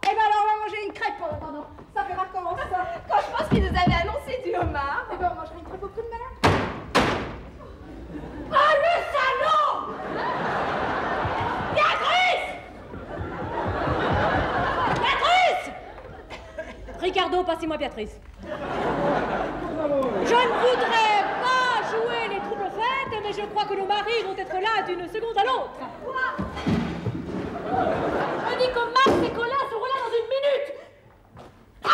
eh ben alors on va manger une crêpe en attendant. Ça fait vacances. Quand je pense qu'ils nous avaient annoncé du homard. Eh ben on mangera une crêpe au fruit de mer. Ah, le salaud! Béatrice! Béatrice! Ricardo, passez-moi Béatrice. Je ne voudrais pas jouer les troubles fêtes, mais je crois que nos maris vont être là d'une seconde à l'autre. Je dis que Max et Colin seront là dans une minute. Ah,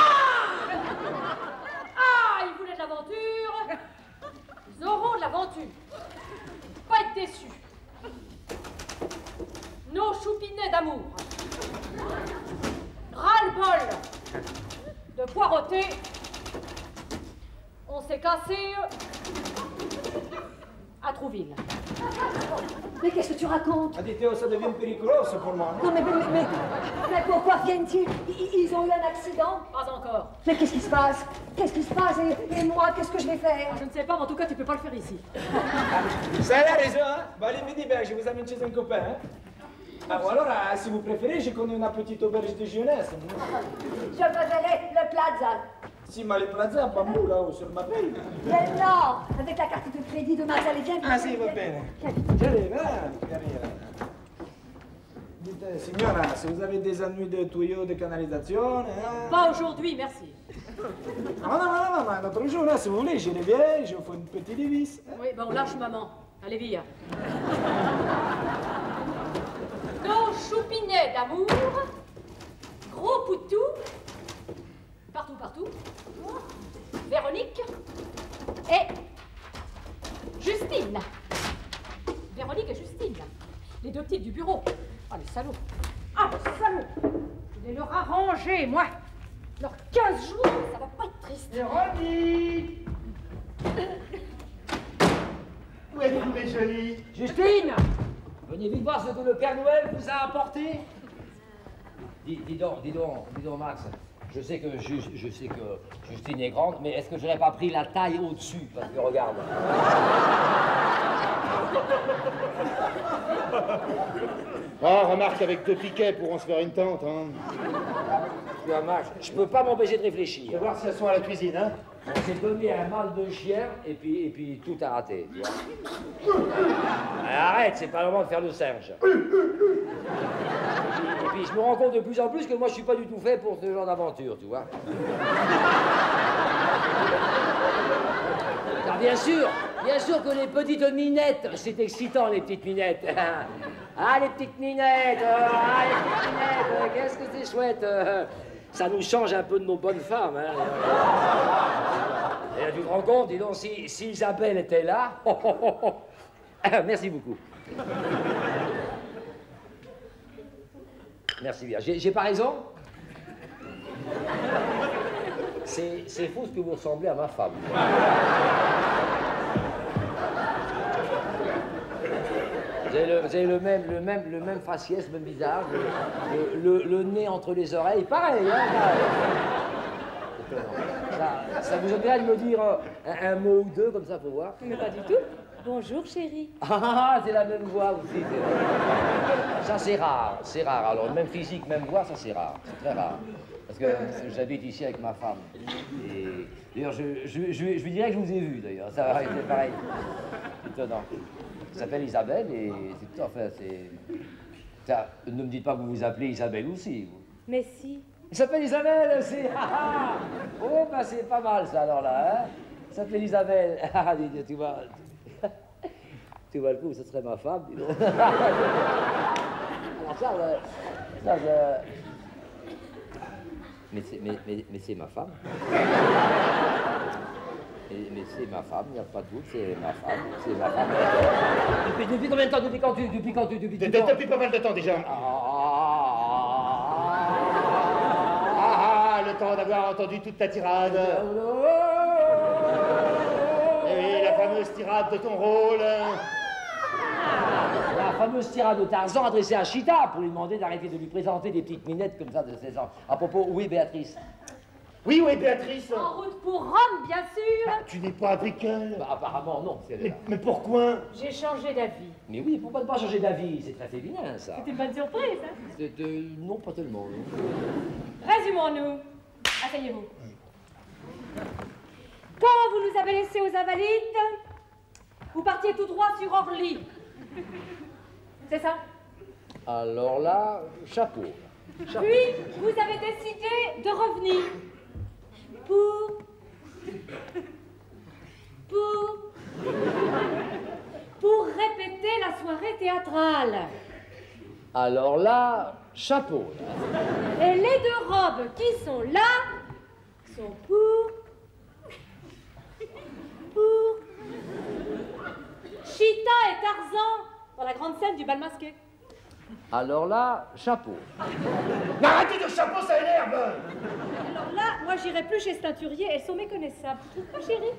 ils voulaient de l'aventure. Ils auront de l'aventure. Pas être déçus. Nos choupinets d'amour. Ras-le-bol de poireauter. On s'est cassé à Trouville. Mais qu'est-ce que tu racontes? Ah, dites, ça devient péricolo pour moi. Non, mais pourquoi viennent-ils? Ils ont eu un accident? Pas encore. Mais qu'est-ce qui se passe? Qu'est-ce qui se passe? Et moi, qu'est-ce que je vais faire? Je ne sais pas, mais en tout cas, tu peux pas le faire ici. Ça a raison, hein. Bon, allez, venez, ben, je vous amène chez un copain, hein. Ah, ou alors, si vous préférez, je connais une petite auberge de jeunesse. Je préférais le plaza. Si, mais les plazas, bambou, là-haut, sur ma paye. Mais non, avec la carte de crédit de Max, allez, viens. Ah, si, va bene. J'arrive, j'arrive. Dites, signora, si vous avez des ennuis de tuyaux de canalisation, hein. Pas aujourd'hui, merci. Non, un autre jour, là, si vous voulez, je reviens, je vous fais une petite dévisse. Oui, bon, lâche maman. Allez, viens. Nos choupinets d'amour. Gros poutou. Partout. Véronique et Justine. Véronique et Justine. Les deux petites du bureau. Ah, les salauds. Ah, les salauds. Je vais leur arranger, moi. Leurs 15 jours, ça va pas être triste. Véronique! Où êtes-vous, mes jolies? Justine! Venez vite voir ce que le Père Noël vous a apporté. Dis donc, Max. Je sais que Justine est grande, mais est-ce que je n'aurais pas pris la taille au-dessus? Parce que regarde. Ah, remarque, avec 2 piquets pourront se faire une tente, hein. Tu vois, Max, je peux pas m'empêcher de Je vais réfléchir. voir si elles sont à la cuisine, hein. On s'est donné un mal de chien et puis tout a raté. Tu vois. Arrête, c'est pas le moment de faire le singe. Et puis je me rends compte de plus en plus que moi je suis pas du tout fait pour ce genre d'aventure, tu vois. Car bien sûr que les petites minettes, c'est excitant les petites minettes. Ah les petites minettes, qu'est-ce que c'est chouette. Ça nous change un peu de nos bonnes femmes. Hein. Et là, tu te rends compte, dis donc, si Isabelle était là... Merci beaucoup. Merci bien. J'ai pas raison? C'est faux ce que vous ressemblez à ma femme. Vous avez le même faciès, le même visage, le nez entre les oreilles, pareil, hein, pareil. Ça vous intéresse de me dire un mot ou deux, comme ça, pour voir? Mais pas du tout. Bonjour, chérie. Ah, c'est la même voix aussi. Ça, c'est rare, c'est rare. Alors, même physique, même voix, ça, c'est rare. C'est très rare. Parce que j'habite ici avec ma femme. Et d'ailleurs, je lui dirais que je vous ai vu, d'ailleurs. Ça, c'est pareil. Étonnant. Elle s'appelle Isabelle et c'est tout. Enfin, c'est. Ça, ne me dites pas que vous vous appelez Isabelle aussi. Vous. Mais si. Elle s'appelle Isabelle aussi. Oh, bah, c'est pas mal, ça, alors là. Hein. Elle s'appelle Isabelle. Ah, tu vois. Tu vois le coup, ce serait ma femme, dis donc. Alors ça, mais c'est ma femme. Mais c'est ma femme, il n'y a pas de doute, c'est ma femme, c'est ma femme. Depuis combien de temps? Depuis quand? Depuis pas mal de temps déjà. Le temps d'avoir entendu toute ta tirade. Et la fameuse tirade de ton rôle. La fameuse tirade de Tarzan adressée à Chita pour lui demander d'arrêter de lui présenter des petites minettes comme ça de 16 ans. À propos, où est Béatrice? Oui, Béatrice. En route pour Rome, bien sûr. Tu n'es pas avec elle. Bah, apparemment, non. Mais pourquoi? J'ai changé d'avis. Mais oui, pourquoi ne pas changer d'avis? C'est très féminin, ça. C'est une bonne surprise, hein? Non, pas tellement. Non. Résumons-nous. Asseyez-vous. Quand vous nous avez laissés aux Invalides, vous partiez tout droit sur Orly. C'est ça? Alors là, chapeau. Puis, vous avez décidé de revenir pour répéter la soirée théâtrale. Alors là, chapeau. Et les deux robes qui sont là sont pour Chita et Tarzan dans la grande scène du bal masqué. Alors là, chapeau. Arrêtez de chapeau, ça énerve. Alors là, moi j'irai plus chez ce teinturier, elles sont méconnaissables. Tu trouves pas, chérie?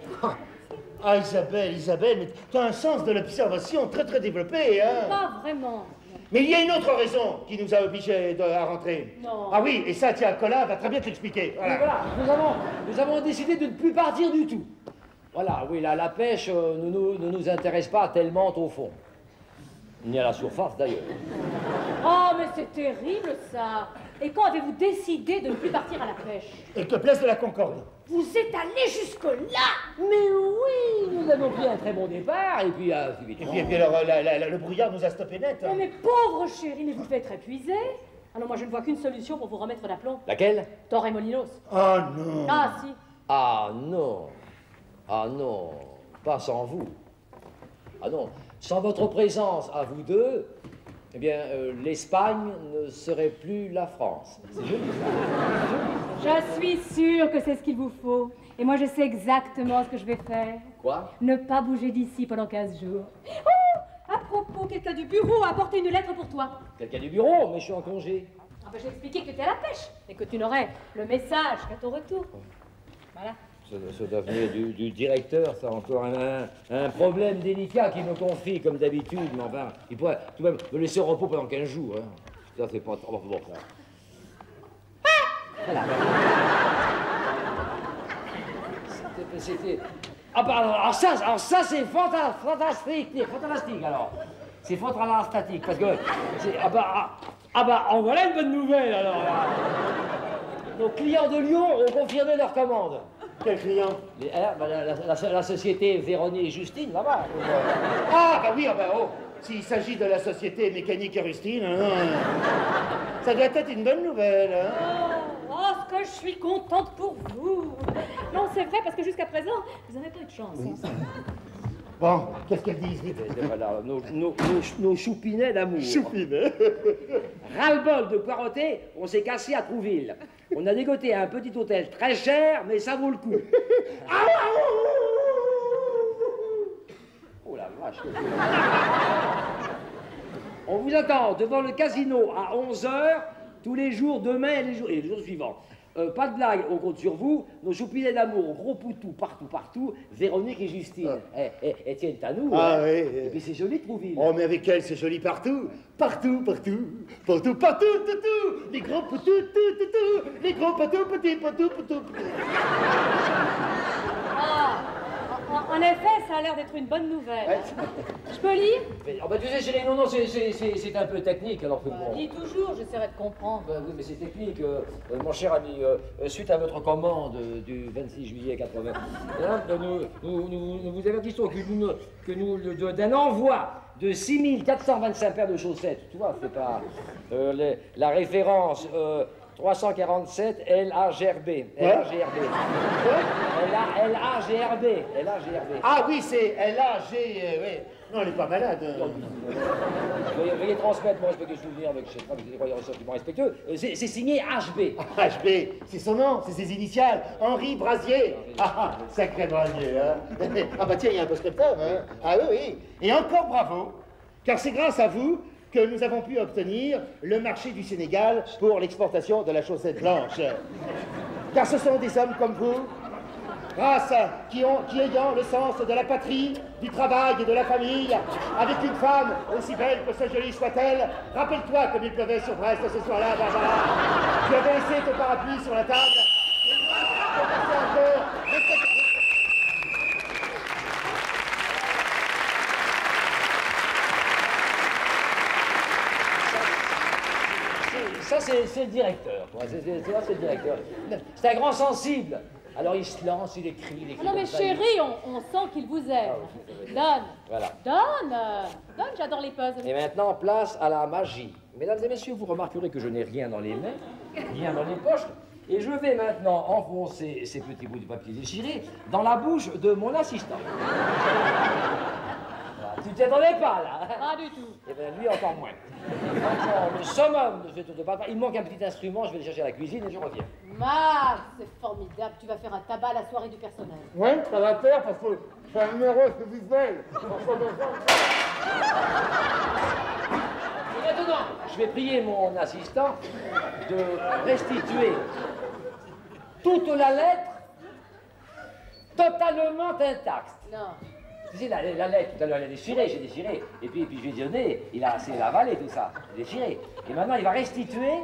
Ah, Isabelle, mais t'as un sens de l'observation très très développé, hein. Pas vraiment. Mais il y a une autre raison qui nous a obligés à rentrer. Non. Ah oui, et ça, tiens, Colin va très bien te l'expliquer. Et voilà, nous avons décidé de ne plus partir du tout. Voilà, oui, la pêche ne nous intéresse pas tellement au fond. Ni à la surface, d'ailleurs. Oh, mais c'est terrible, ça. Et quand avez-vous décidé de ne plus partir à la pêche? Et que place de la Concorde. Vous êtes allé jusque-là? Mais oui, nous avons pris un très bon départ, et puis... Et puis alors, le brouillard nous a stoppé net. Oh, mais pauvre chérie, mais vous devez être épuisée. Alors moi, je ne vois qu'une solution pour vous remettre d'aplomb. Laquelle? Torremolinos. Oh non. Ah, si. Ah non. Ah non. Pas sans vous. Ah non. Sans votre présence à vous deux, eh bien, l'Espagne ne serait plus la France. C'est joli, ça. Je suis sûre que c'est ce qu'il vous faut. Et moi, je sais exactement ce que je vais faire. Quoi? Ne pas bouger d'ici pendant 15 jours. Oh! À propos, quelqu'un du bureau a apporté une lettre pour toi. Quelqu'un du bureau, mais je suis en congé. Ah ben, j'ai expliqué que tu étais à la pêche et que tu n'aurais le message qu'à ton retour. Voilà. Ce doit venir du directeur, ça, encore un problème délicat qui me confie, comme d'habitude, mais enfin, il pourrait tout de même me laisser au repos pendant 15 jours. Hein. Ça, c'est pas trop bon, ça. Voilà. C'était... Ah bah alors ça c'est fantastique, alors. C'est fantastique, parce que... Ah bah, en voilà une bonne nouvelle, alors. Là. Nos clients de Lyon ont confirmé leur commande. Quel client? La société Véronique et Justine, là-bas. Ah, bah oui, ah bah oh. S'il s'agit de la société mécanique et Rustine, ça doit être une bonne nouvelle. Hein. Oh, ce que je suis contente pour vous. Non, c'est vrai, parce que jusqu'à présent, vous n'avez pas eu de chance. Oui. Bon, qu'est-ce qu'elles disent? Voilà, nos choupinets d'amour. Choupinets. Ras-le-bol de poireauter, on s'est cassé à Trouville. On a dégoté un petit hôtel très cher, mais ça vaut le coup. Oh la vache. On vous attend devant le casino à 11h, tous les jours, demain et les jours suivants. Pas de blague, on compte sur vous. Nos choupinets d'amour, gros poutou, partout, partout. Véronique et Justine. Etienne, t'as nous. Ah hein. oui. Et puis c'est joli, Trouville. Oh, mais avec elle, c'est joli partout. Partout, partout. Partout, partout, tout, tout. Les gros poutous, tout, tout, tout. Les gros poutous, petits poutous, poutous. Ah, en effet, ça a l'air d'être une bonne nouvelle. Je peux lire? Oh, bah, tu sais, chérie, non, c'est un peu technique, alors que bon. Lis toujours, j'essaierai de comprendre. Bah, oui, mais c'est technique, mon cher ami. Suite à votre commande du 26 juillet 80, hein, nous vous avertissons d'un envoi de 6425 paires de chaussettes. Tu vois, c'est pas la référence 347 LAGRB. LAGRB. LAGRB. Ah oui, c'est L-A-G... oui. Non, elle est pas malade. Veuillez transmettre mon respectueux souvenir avec des croyances sentiments respectueux. C'est signé HB. HB, c'est son nom, c'est ses initiales. Henri Brasier. Ah, sacré Brasier, hein. Ah bah tiens, il y a un post-scriptum, hein. Ah oui, oui. Et encore bravo, car c'est grâce à vous que nous avons pu obtenir le marché du Sénégal pour l'exportation de la chaussette blanche. Car ce sont des hommes comme vous, qui ayant le sens de la patrie, du travail et de la famille, avec une femme aussi belle que ce jolie soit-elle. Rappelle-toi comme il pleuvait sur Brest ce soir-là, Barbara. Tu avais laissé ton parapluie sur la table. Ça, c'est le directeur. C'est le directeur. C'est un grand sensible. Alors il se lance, il écrit, il écrit. Ah non mais chérie, on sent qu'il vous aime. Donne. Voilà. Donne, j'adore les puzzles. Et maintenant, place à la magie. Mesdames et messieurs, vous remarquerez que je n'ai rien dans les mains, rien dans les poches. Et je vais maintenant enfoncer ces petits bouts de papier déchirés dans la bouche de mon assistant. Voilà. Tu t'y attendais pas, là? Pas du tout. Et bien lui, encore moins. Encore le summum de ce tour de pape. Il manque un petit instrument, je vais le chercher à la cuisine et je reviens. Max, c'est formidable, tu vas faire un tabac à la soirée du personnel. Ouais, ça va faire parce que c'est un numéro visuel. Et maintenant, je vais prier mon assistant de restituer toute la lettre totalement intacte. Non. Tu sais, la lettre, tout à l'heure, elle a déchiré, j'ai déchiré. Et puis je lui ai donné, il a avalé tout ça, déchiré. Et maintenant, il va restituer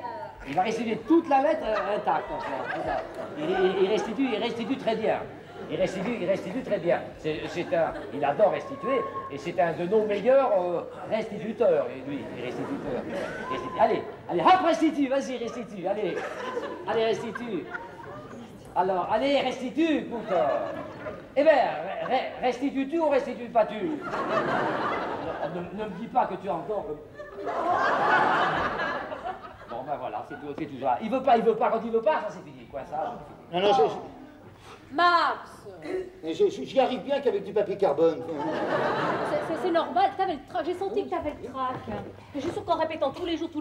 toute la lettre intacte. Enfin, il restitue très bien. Il restitue très bien. Il adore restituer, et c'est un de nos meilleurs restituteurs, lui, restituteur. Allez, hop, restitue, vas-y, restitue, allez, restitue. Alors, allez, restitue, écoute. Eh bien, restitues-tu ou restitues pas-tu? Ne me dis pas que tu as encore... Bon, ben voilà, c'est tout ça. Il veut pas, quand il veut pas, ça c'est fini, quoi, ça. Non, non, Max, j'y arrive bien qu'avec du papier carbone. c'est normal, t'avais le trac, j'ai senti que t'avais le trac. Je suis sûre qu'en répétant tous les jours, tu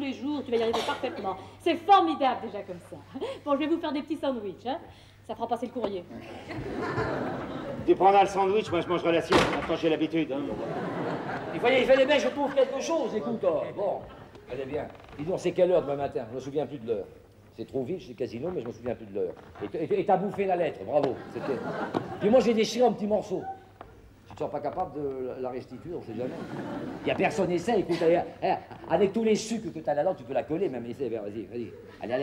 vas y arriver parfaitement. C'est formidable déjà comme ça. Bon, je vais vous faire des petits sandwichs, hein. Ça fera passer le courrier. Tu prendras le sandwich, moi je mangerai la sienne, maintenant j'ai l'habitude. Hein. Il fallait bien que je trouve quelque chose, écoute. Bon, allez bien. Dis donc, c'est quelle heure demain matin? Je me souviens plus de l'heure. C'est trop vite, c'est casino, mais je me souviens plus de l'heure. Et t'as bouffé la lettre, bravo. Puis moi j'ai déchiré un petit morceau. Tu te sens pas capable de la restituer, on sait jamais. Il y a personne essaie, écoute, avec tous les sucres que t'as là-dedans, tu peux la coller même, essaie, vas-y. Allez.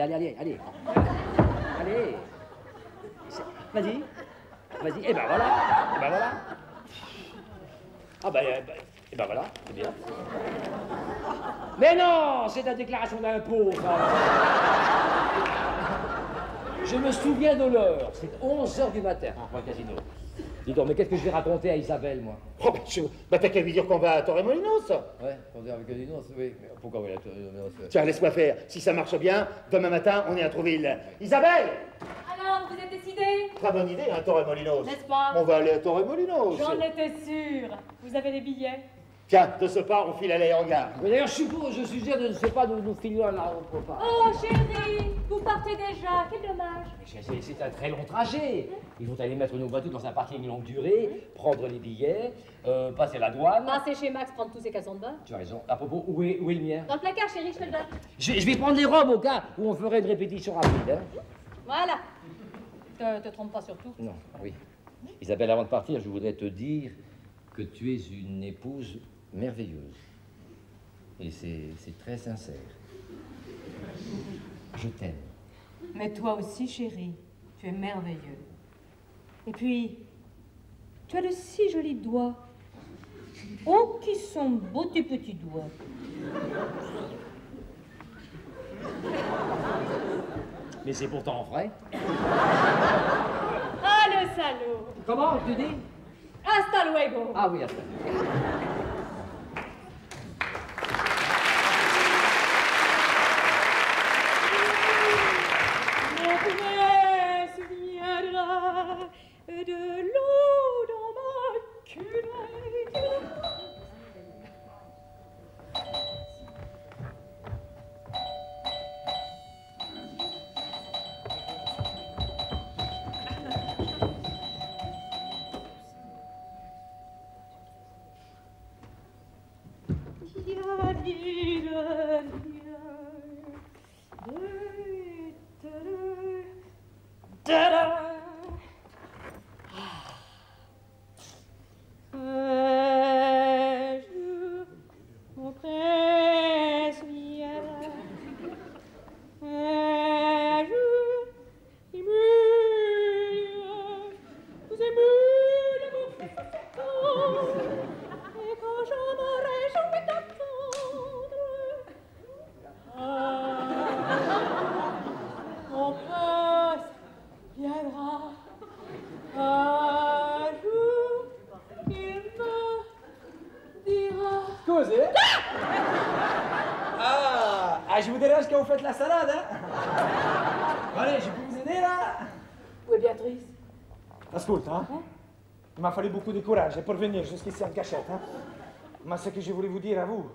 Vas-y, et ben voilà. Ah ben voilà, c'est bien. Mais non, c'est la déclaration d'impôt. Je me souviens de l'heure, c'est 11h du matin, au casino. Dis donc, mais qu'est-ce que je vais raconter à Isabelle, moi? Oh, bah t'as qu'à lui dire qu'on va à Torremolinos. Ouais, on est avec Casino, oui. Mais pourquoi on va à Torremolinos? Tiens, laisse-moi faire. Si ça marche bien, demain matin, on est à Trouville. Isabelle! Alors, vous êtes décidé? Très bonne idée, hein, Torremolinos. N'est-ce pas? On va aller à Torremolinos. J'en étais sûre. Vous avez les billets? Tiens, de ce pas, on file à l'aérogare. Mais d'ailleurs, je suis sûr de ne sais pas nous filons là, on peut pas. Oh, chérie, vous partez déjà. Quel dommage. C'est un très long trajet. Il faut aller mettre nos voitures dans un parking longue durée, prendre les billets, passer la douane. Passer chez Max, prendre tous ses caleçons de bain. Tu as raison. À propos, où est le mien? Dans le placard, chérie, je te le donne. Je vais prendre les robes au cas où on ferait une répétition rapide. Hein. Voilà. Te trompe pas surtout. Non, oui. Isabelle, avant de partir, je voudrais te dire que tu es une épouse merveilleuse. Et c'est très sincère. Je t'aime. Mais toi aussi, chérie, tu es merveilleux. Et puis, tu as de si jolis doigts. Oh, qui sont beaux tes petits doigts. Mais c'est pourtant vrai. Ah, le salaud. Comment tu dis? Hasta luego. Ah oui, hasta. De l'eau dans ma culotte. Je vous dérange quand vous faites la salade, hein? Allez, je peux vous aider, là? Où est Béatrice? Ascolta, hein? Il m'a fallu beaucoup de courage pour venir jusqu'ici en cachette, hein? Mais ce que je voulais vous dire à vous,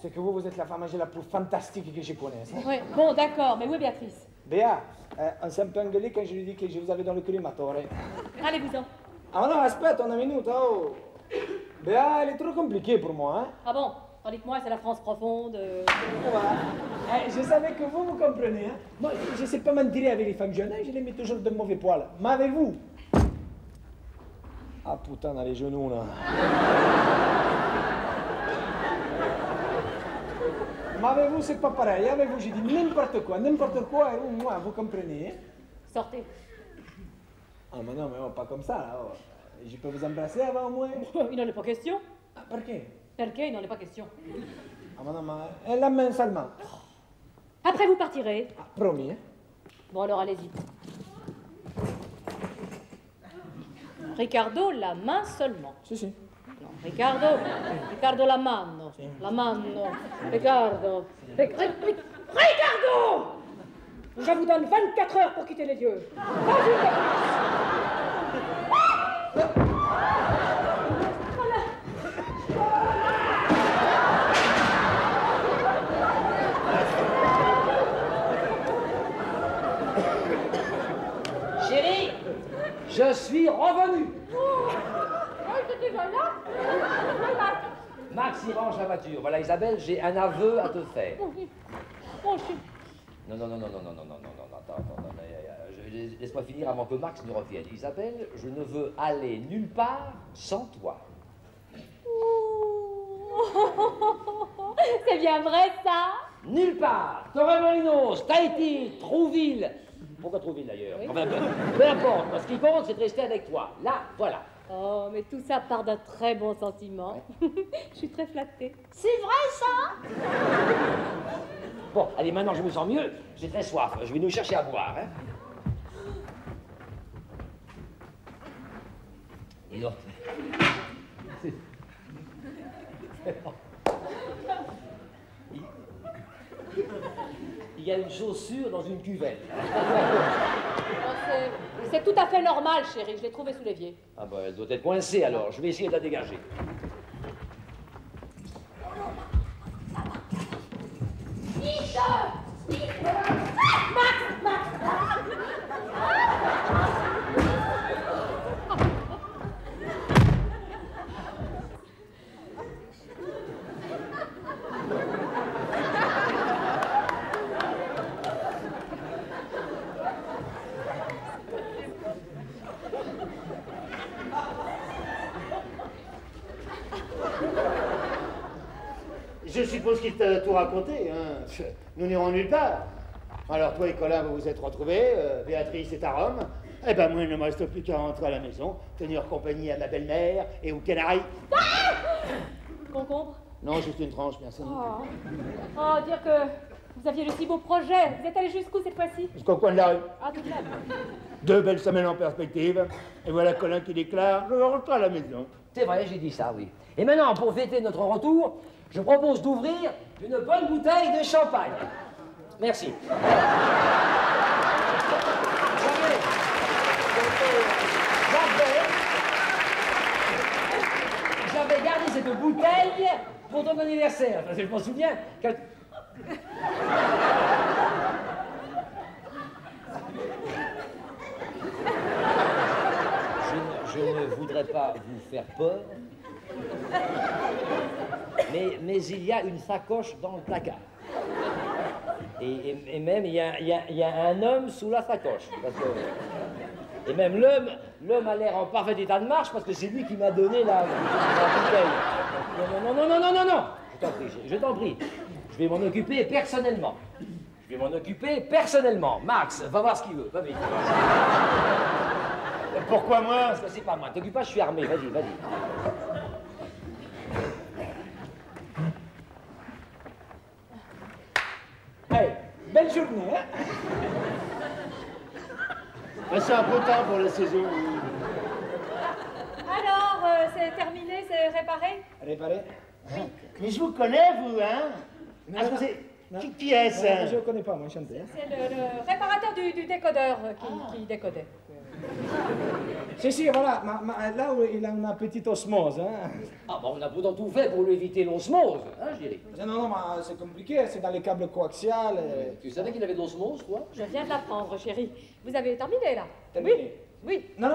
c'est que vous êtes la femme âgée la plus fantastique que je connaisse. Hein? Oui, bon, d'accord, mais où est Béatrice? Béa, on s'est un peu engueulé quand je lui ai dit que je vous avais dans le collimatore. Allez-vous-en. Ah non, aspetta una minute, oh! Béa, elle est trop compliquée pour moi, hein? Ah bon? Tandis que moi, c'est la France profonde. Voilà. Je savais que vous comprenez, hein? Moi, je ne sais pas mentir avec les femmes jeunes, hein? Je les mets toujours de mauvais poil. Mais avec vous... Ah putain, dans les genoux, là. Mais avec vous, c'est pas pareil. Avec vous, j'ai dit n'importe quoi, et moi, vous comprenez, hein? Sortez. Ah, mais non, mais oh, pas comme ça, là. Oh. Je peux vous embrasser avant, au moins? Il n'en est pas question. Ah, pourquoi? Perché? Il n'en est pas question. Ah, mais non, mais la main seulement. Après, vous partirez. Ah, promis, hein? Bon, alors, allez-y. Riccardo, la main seulement. Si, si. No, Riccardo la mano. Sì. La mano. Riccardo. Riccardo! Je vous donne 24 heures pour quitter les lieux. Chérie, je suis revenu. C'était déjà là? Max, il range la voiture. Voilà, Isabelle, j'ai un aveu à te faire. Oh, je... Non, attends, laisse-moi finir avant que Max ne revienne. Isabelle, je ne veux aller nulle part sans toi. C'est bien vrai, ça? Nulle part. Torremolinos, Tahiti, Trouville. Pourquoi Trouville, d'ailleurs? Oui. Enfin, peu importe. Ce qui compte, c'est de rester avec toi. Là, voilà. Oh, mais tout ça part d'un très bon sentiment. Ouais. Je suis très flattée. C'est vrai, ça? Bon, allez, maintenant je me sens mieux. J'ai très soif. Je vais nous chercher à boire. Hein. Et donc... Il y a une chaussure dans une cuvette. C'est tout à fait normal, chérie. Je l'ai trouvée sous l'évier. Ah bah, elle doit être coincée alors. Je vais essayer de la dégager. suppose qu'il t'a tout raconté, hein. Nous n'irons nulle part. Alors toi et Colin, vous vous êtes retrouvés, Béatrice est à Rome. Eh ben moi, il ne me reste plus qu'à rentrer à la maison, tenir compagnie à ma belle-mère et aux canaris. Concombre? Non, juste une tranche, merci. Oh, dire que vous aviez de si beaux projets. Vous êtes allé jusqu'où cette fois-ci? Jusqu'au coin de la rue. Ah, tout de même. 2 belles semaines en perspective. Et voilà Colin qui déclare: je rentre à la maison. C'est vrai, j'ai dit ça, oui. Et maintenant, pour fêter notre retour, je propose d'ouvrir une bonne bouteille de champagne. Merci. J'avais gardé cette bouteille pour ton anniversaire. Parce que je m'en souviens. Je ne voudrais pas vous faire peur, mais il y a une sacoche dans le placard. Et même, il y a un homme sous la sacoche. Et même l'homme a l'air en parfait état de marche parce que c'est lui qui m'a donné la bouteille. Non. Je t'en prie. Je vais m'en occuper personnellement. Max, va voir ce qu'il veut. Va vite. Pourquoi moi? Parce que c'est pas moi. T'occupe pas, je suis armé. Vas-y. Allez, belle journée, hein? Ben, c'est un beau temps pour la saison. Alors, c'est terminé, c'est réparé? Réparé? Mais je vous connais, vous, hein? Ah, qui est-ce? Je ne connais pas, moi, enchanté. Hein? C'est le réparateur du décodeur qui décodait. Si, voilà, là où il a une petite osmose. Hein? Ah, bon, on a pourtant tout fait pour lui éviter l'osmose, hein, je dirais. Non, mais c'est compliqué, c'est dans les câbles coaxiales. Tu savais qu'il avait de l'osmose, toi? Je viens de l'apprendre, chérie. Vous avez terminé, là? Terminé. Oui. Non,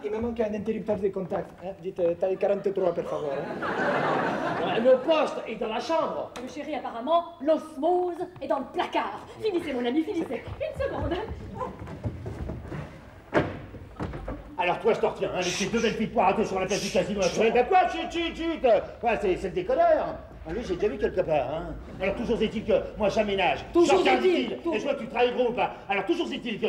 il me manque un interrupteur de contact. Hein? Dites taille 43, per favore. Hein? Le poste est dans la chambre. Mais chérie, apparemment, l'osmose est dans le placard. Finissez, mon ami, finissez. Une seconde. Alors toi, je te retiens, hein, les 2 belles filles poiratées sur la place du casino. Ben quoi, chut. Ouais, c'est le décodeur. Ah, lui, j'ai déjà vu quelque part, hein. Alors toujours est-il que moi j'aménage. Toujours est-il. Et je vois que tu travailles gros ou pas. Alors toujours est-il que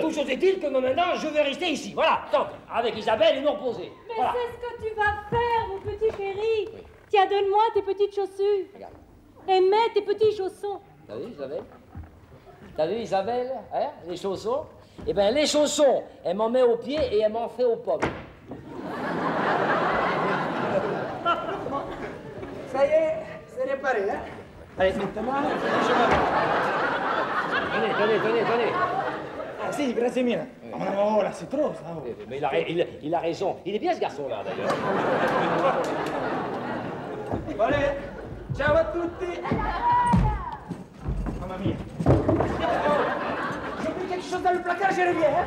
maintenant, je vais rester ici. Voilà, donc, avec Isabelle et non posée. Mais Voilà. c'est ce que tu vas faire, mon petit chéri. Oui. Tiens, donne-moi tes petites chaussures. Regarde. Et mets tes petits chaussons. T'as vu, Isabelle? Hein, les chaussons? Eh bien, les chaussons, elle m'en met aux pieds et elle m'en fait aux pommes. Ça y est, c'est réparé, hein? Allez, maintenant, je vais... Tenez. Ah si, grazie mille. Oh, là, c'est trop, ça. Oh. Mais il a raison. Il est bien, ce garçon-là, d'ailleurs. Allez, ciao a tutti. Mamma mia. J'ai pris quelque chose dans le placard, je reviens.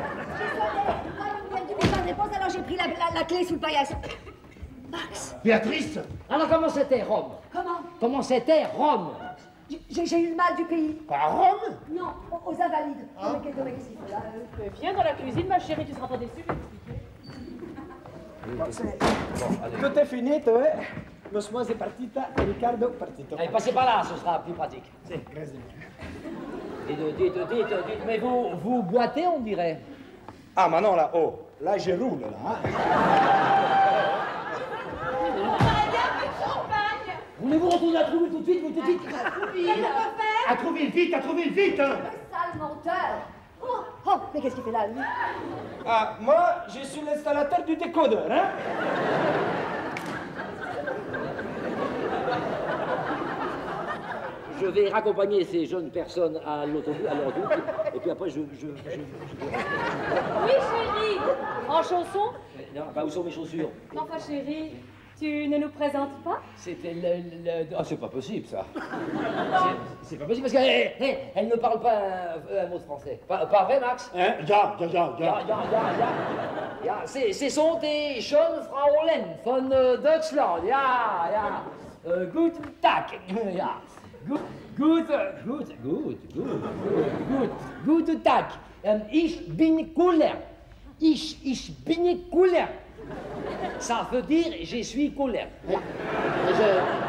Alors j'ai pris la clé sous le paillasse. Max. Béatrice. Alors, comment c'était Rome? Comment c'était Rome? J'ai eu le mal du pays. Pas à Rome? Non, aux Invalides. Mais qu'est-ce qu'il faut là Viens dans la cuisine, ma chérie, tu seras pas déçue, je vais t'expliquer. Tout est fini, tu vois. L'osmose est partita e Riccardo partito. Allez, passez par là, ce sera plus pratique. Si, grazie. Dites, mais vous boitez, on dirait. Ah, mais non, là, oh, là, je roule, là. Hein. Voulez-vous retourner à Trouville tout de suite, À Trouville, vite, hein. Sale menteur. Oh, mais qu'est-ce qu'il fait là, lui? Ah, moi, je suis l'installateur du décodeur, hein. Je vais raccompagner ces jeunes personnes à l'autobus, à leur route, et puis après Oui, chérie. En chaussons? Non, bah, où sont mes chaussures? Enfin, chérie, tu ne nous présentes pas? C'était Ah, c'est pas possible, ça. C'est pas possible, parce qu'elle ne parle pas un mot de français. Pas vrai, Max? Hein? Ja. C'est sont die schon Frauen von Deutschland. Ja. Guten Tag. Ja. Guten Tag. Ich bin cooler. Ich bin cooler. Ça veut dire je suis colère.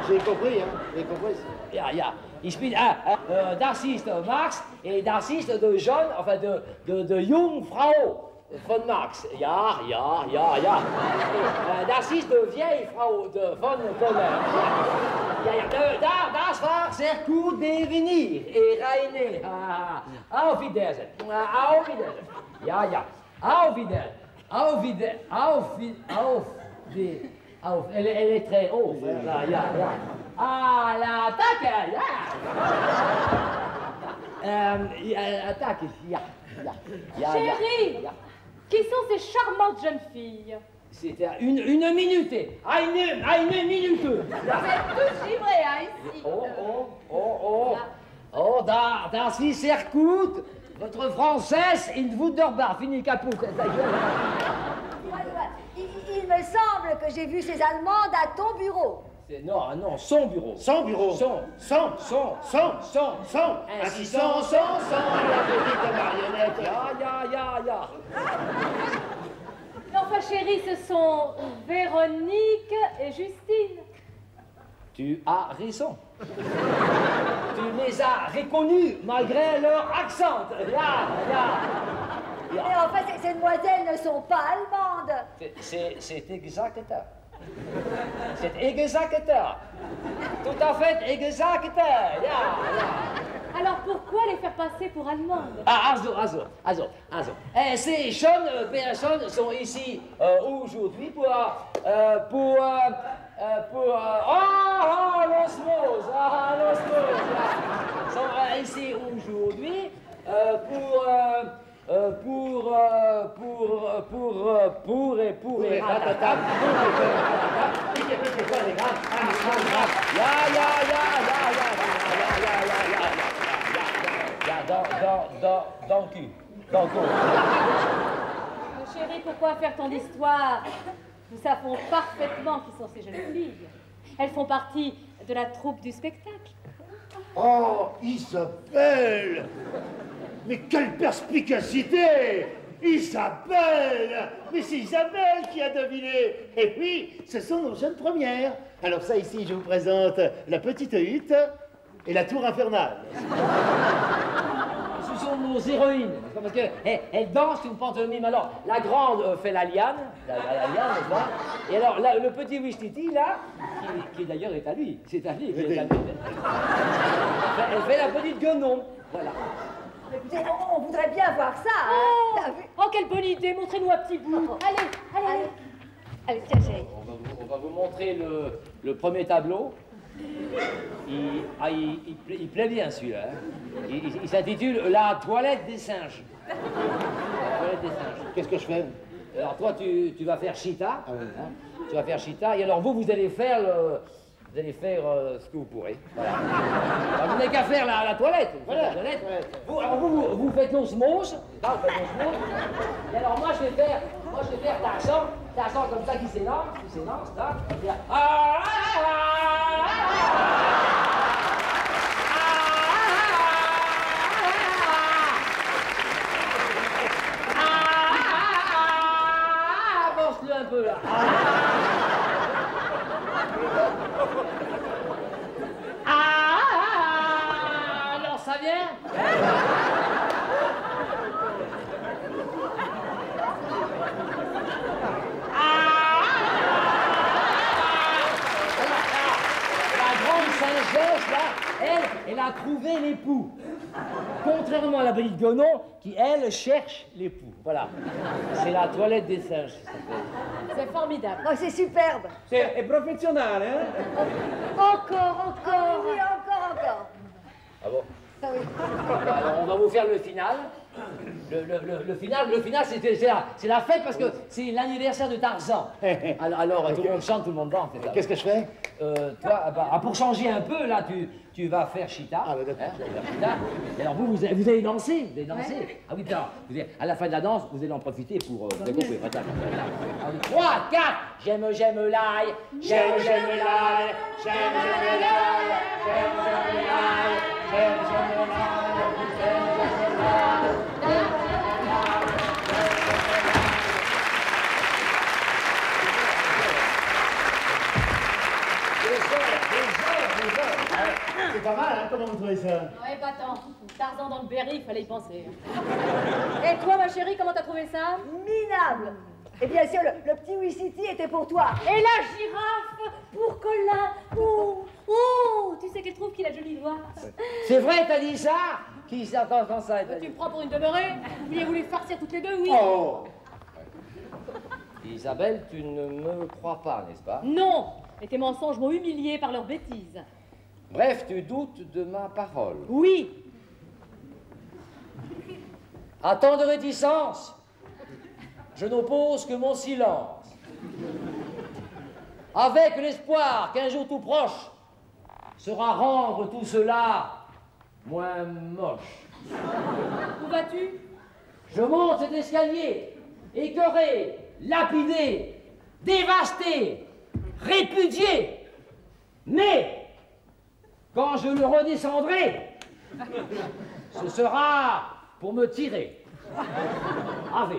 J'ai compris, hein. J'ai compris. Ja. Ich bin, das ist Max et das ist de John, enfin de Jungfrau von Max. Ja. Das ist de vieille Frau von Colère. Ja. Das war sehr gut de venir. Et Rainer. Auf Wiedersehen. Auf Wiedersehen. Ja. Auf Wiedersehen. Elle est très haute. Ja. Ah, l'attaque, attaque, Chérie, qui sont ces charmantes jeunes filles? C'était une minute. Une minute. Vous êtes tous givrés, hein, ici. Oh, das ist sehr gut. Votre française in wunderbar. Fini caput. Il me semble que j'ai vu ces Allemandes à ton bureau. Non, son bureau. Son bureau. Son. Assistant, la petite marionnette. Ja. Enfin, chérie, ce sont Véronique et Justine. Tu as raison. Tu les as reconnus malgré leur accent. Mais enfin, ces demoiselles ne sont pas allemandes. C'est exact. C'est exact. Tout à fait exact. Alors pourquoi les faire passer pour allemandes? Also. Ces jeunes personnes sont ici aujourd'hui pour l'osmose. Sont ici aujourd'hui Chérie, pourquoi faire ton histoire? Nous savons parfaitement qui sont ces jeunes filles. Elles font partie de la troupe du spectacle. Oh, Isabelle! Mais quelle perspicacité! Isabelle! Mais c'est Isabelle qui a deviné! Et puis, ce sont nos jeunes premières. Alors ça, ici, je vous présente la petite hutte et la tour infernale. Ce sont nos héroïnes, parce qu'elles dansent une pantomime. Alors, la grande fait la liane, n'est-ce pas? Et alors, le petit Wistiti, là, qui d'ailleurs est à lui, c'est à lui. Elle fait la petite guenon, voilà. Écoutez, on voudrait bien voir ça. Hein. Oh, quelle bonne idée! Montrez-nous un petit bout. Allez. Allez, tiens, chérie. On va vous montrer le premier tableau. Il plaît bien celui-là. Hein. Il s'intitule La toilette des singes. La toilette des singes. Qu'est-ce que je fais? Alors toi, tu vas faire Chita. Ah oui. Hein. Tu vas faire Chita. Et alors vous allez faire ce que vous pourrez. Voilà. Alors, vous n'avez qu'à faire la toilette. Voilà. La toilette. Vous faites l'osmose. Là, vous faites l'osmose. Et alors moi, je vais faire Tarzan comme ça qui s'élance, là. Et là, avance-le un peu là. Alors ça vient? Elle a trouvé l'époux. Contrairement à la petite Gonon, qui, elle, cherche l'époux. Voilà. C'est la toilette des singes, ça s'appelle. C'est formidable. Oh, c'est superbe. È professionale, hein? Encore. Oui, encore. Ah bon? Ah oui. Alors, on va vous faire le final. Le final, c'est la fête parce que c'est l'anniversaire de Tarzan. Alors, tout le monde chante, tout le monde danse. Qu'est-ce que je fais? Toi, pour changer un peu, là, tu vas faire Chita. Ah, bah, d'accord. Tu vas faire Chita. Et alors, vous allez danser. Vous allez danser. Ouais. Ah oui, alors, à la fin de la danse, vous allez en profiter pour découper. 3, 4. J'aime l'ail. J'aime l'ail. J'aime l'ail. dans le Berry, il fallait y penser. Et toi, ma chérie, comment t'as trouvé ça? Minable. Et bien sûr, le petit Wee-City était pour toi. Et la girafe pour Colin. Oh, oh, tu sais qu'elle trouve qu'il a de jolies doigts. C'est vrai, t'as dit ça? Qui ça, quand ça? Tu me prends pour une demeurée? Vous vouliez vous les farcir toutes les deux, oui? Oh! Isabelle, tu ne me crois pas, n'est-ce pas? Non. Et tes mensonges m'ont humilié par leurs bêtises. Bref, tu doutes de ma parole. Oui. À tant de réticence, je n'oppose que mon silence. Avec l'espoir qu'un jour tout proche sera rendre tout cela moins moche. Où vas-tu? Je monte cet escalier, écœuré, lapidé, dévasté, répudié. Mais, quand je le redescendrai, ce sera pour me tirer. Ave.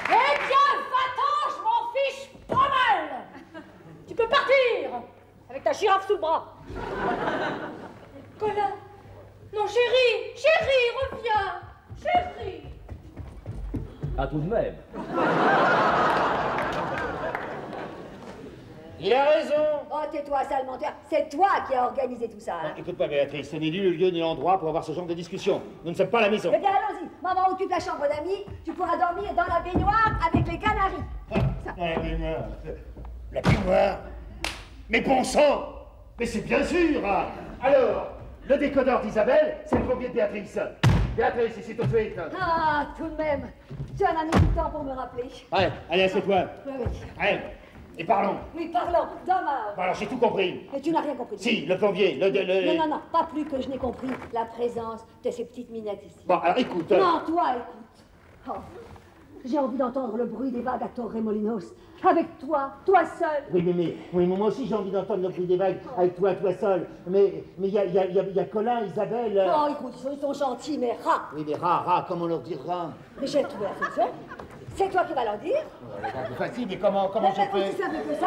Eh bien, va-t'en, je m'en fiche pas mal. Tu peux partir avec ta girafe sous le bras. Colin. Non, chérie, chérie, reviens. Chérie. Ah, tout de même. Il a raison. Oh, tais-toi, sale menteur. C'est toi qui as organisé tout ça. Hein. Écoute-moi, Béatrice, ce n'est ni le lieu ni l'endroit pour avoir ce genre de discussion. Nous ne sommes pas à la maison. Eh bien, allons-y. Maman occupe la chambre d'amis. Tu pourras dormir dans la baignoire avec les canaris. Dans la baignoire. La baignoire? Mais bon sang! Mais c'est bien sûr! Hein. Alors, le décodeur d'Isabelle, c'est le plombier de Béatrice. Béatrice, ici tout de suite. Ah, tout de même. Tu en as mis du temps pour me rappeler. Allez, allez, assieds-toi. Oui, oui. Allez, et parlons. Oui, parlons. Dommage. Bon, alors, j'ai tout compris. Mais tu n'as rien compris. Si, le plombier, Non, non, non, pas plus que je n'ai compris la présence de ces petites minettes ici. Bon, alors écoute. Non, toi, écoute. Oh, j'ai envie d'entendre le bruit des vagues à Torremolinos. Avec toi, toi seul. Oui, mais moi aussi j'ai envie d'entendre le bruit des vagues avec toi seul. Mais il y a Colin, Isabelle. Non, écoute, ils sont gentils, mais rats. Oui, mais rat, comment leur dire rat? Mais j'ai trouvé la solution. C'est toi qui vas leur dire. C'est facile, mais comment Mais je fais? aussi simple que ça.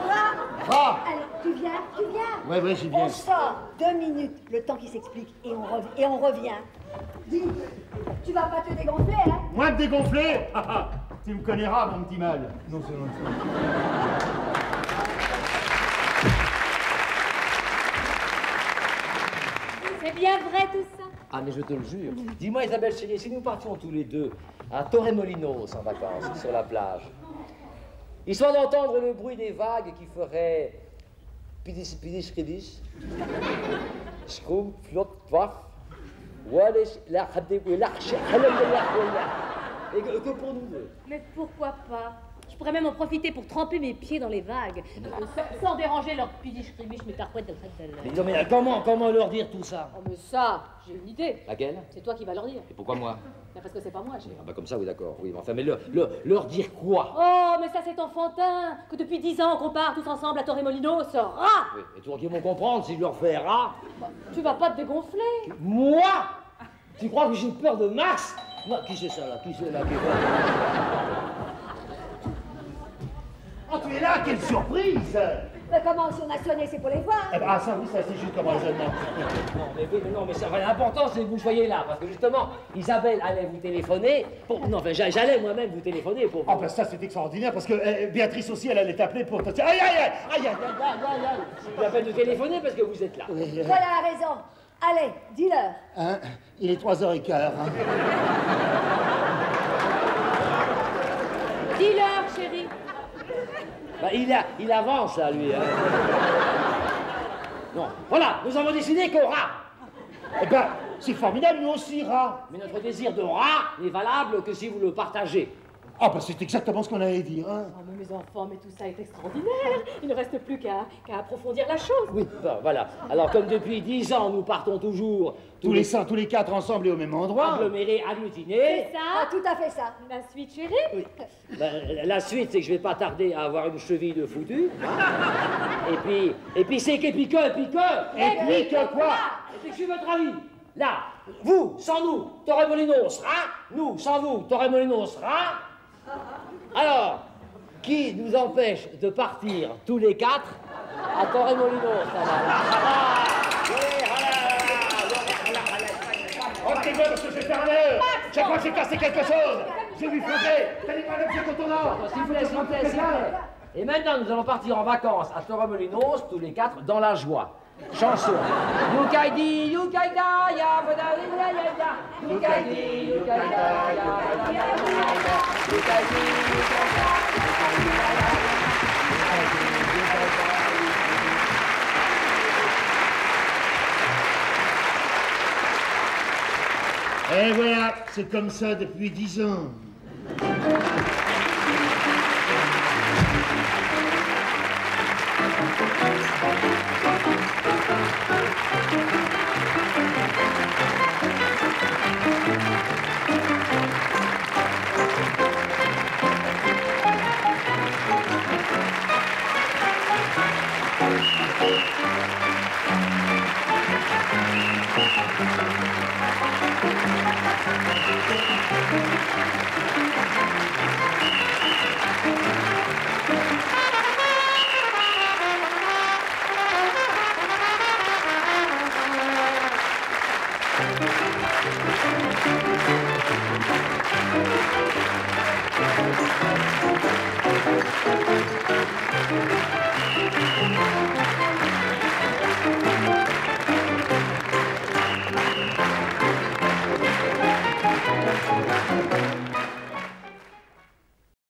Rats. Rat. Alors, tu viens. Ouais, j'y viens. On sort 2 minutes, le temps qui s'explique, et on revient. Dis, tu vas pas te dégonfler, hein? Moi de dégonfler? Tu me connais rat, mon petit mal. Non, c'est non. C'est bien vrai tout ça? Ah, mais je te le jure. Dis-moi, Isabelle chérie, si nous partions tous les deux à Torremolinos en vacances, sur la plage, histoire d'entendre le bruit des vagues qui ferait pidis, pidis, pidis, schroum, flop, paf, walish, la et que pour nous deux. Mais pourquoi pas? Je pourrais même en profiter pour tremper mes pieds dans les vagues, sans déranger leur pidiche-cribiche, mes tarpouettes de Mais non, mais comment leur dire tout ça? Oh, mais ça, j'ai une idée. Laquelle? C'est toi qui vas leur dire. Et pourquoi moi? Ben parce que c'est pas moi, chérie. Ah bah comme ça, oui, d'accord. Oui, mais enfin, mais leur dire quoi? Oh, mais ça c'est enfantin, que depuis 10 ans qu'on part tous ensemble à Torremolinos, rat. Oui, et toi qui vont comprendre si je leur fais rat. Tu vas pas te dégonfler. Moi? Tu crois que j'ai peur de Max? Moi, qui c'est ça là? Qui c'est là? Oh, tu es là, quelle surprise! Mais comment si on a sonné, c'est pour les voir. Eh ben, ah, ça, oui, ça, c'est juste comme raisonnement. Non, mais ça, l'important c'est que vous soyez là, parce que justement, Isabelle allait vous téléphoner pour... Non, enfin, j'allais moi-même vous téléphoner pour... Ah, ben ça, c'est extraordinaire, parce que Béatrice aussi, elle allait t'appeler pour te dire. Aïe, aïe, aïe, aïe, Je vous appelle de téléphoner parce que vous êtes là. Voilà la raison. Allez, dis-leur. Hein? Il est 3h15. Hein? Dis-leur, chérie. Bah, il avance là, lui. Hein. Non, voilà, nous avons décidé qu'on rat. Eh ben, c'est formidable, nous aussi, rat. Mais notre désir de rat n'est valable que si vous le partagez. Ah, ben c'est exactement ce qu'on allait dire, hein. Oh, mais mes enfants, mais tout ça est extraordinaire. Il ne reste plus qu'à approfondir la chose. Oui, bon, voilà. Alors, comme depuis 10 ans, nous partons toujours... Tous les 4 ensemble et au même endroit. Agglomérés, agglutinés. C'est Ah, ça? tout à fait ça. La suite, chérie? Oui. Ben, la suite, c'est que je vais pas tarder à avoir une cheville de foutu. Et puis c'est qu'épique, Et puis que quoi? Et puis je suis votre avis. Là, vous, sans nous, Torremolinos rat. Nous, sans vous, Torremolinos rat. Alors, qui nous empêche de partir tous les quatre à Torremolinos. Oh, t'es bon, parce que je vais faire l'heure. Je crois que j'ai cassé quelque chose. J'ai vu flotter. T'as dit pas l'objet contonnant. S'il vous plaît, s'il vous plaît, s'il vous plaît. Et maintenant, nous allons partir en vacances à Torremolinos, tous les quatre, dans la joie. Chanson. Yukaidi, yukaida, ya, badari, ya, ya, ya. Yukaidi, yukaida, ya, badari, ya, ya, ya. Yukaidi, yukaida, Et voilà, c'est comme ça depuis 10 ans.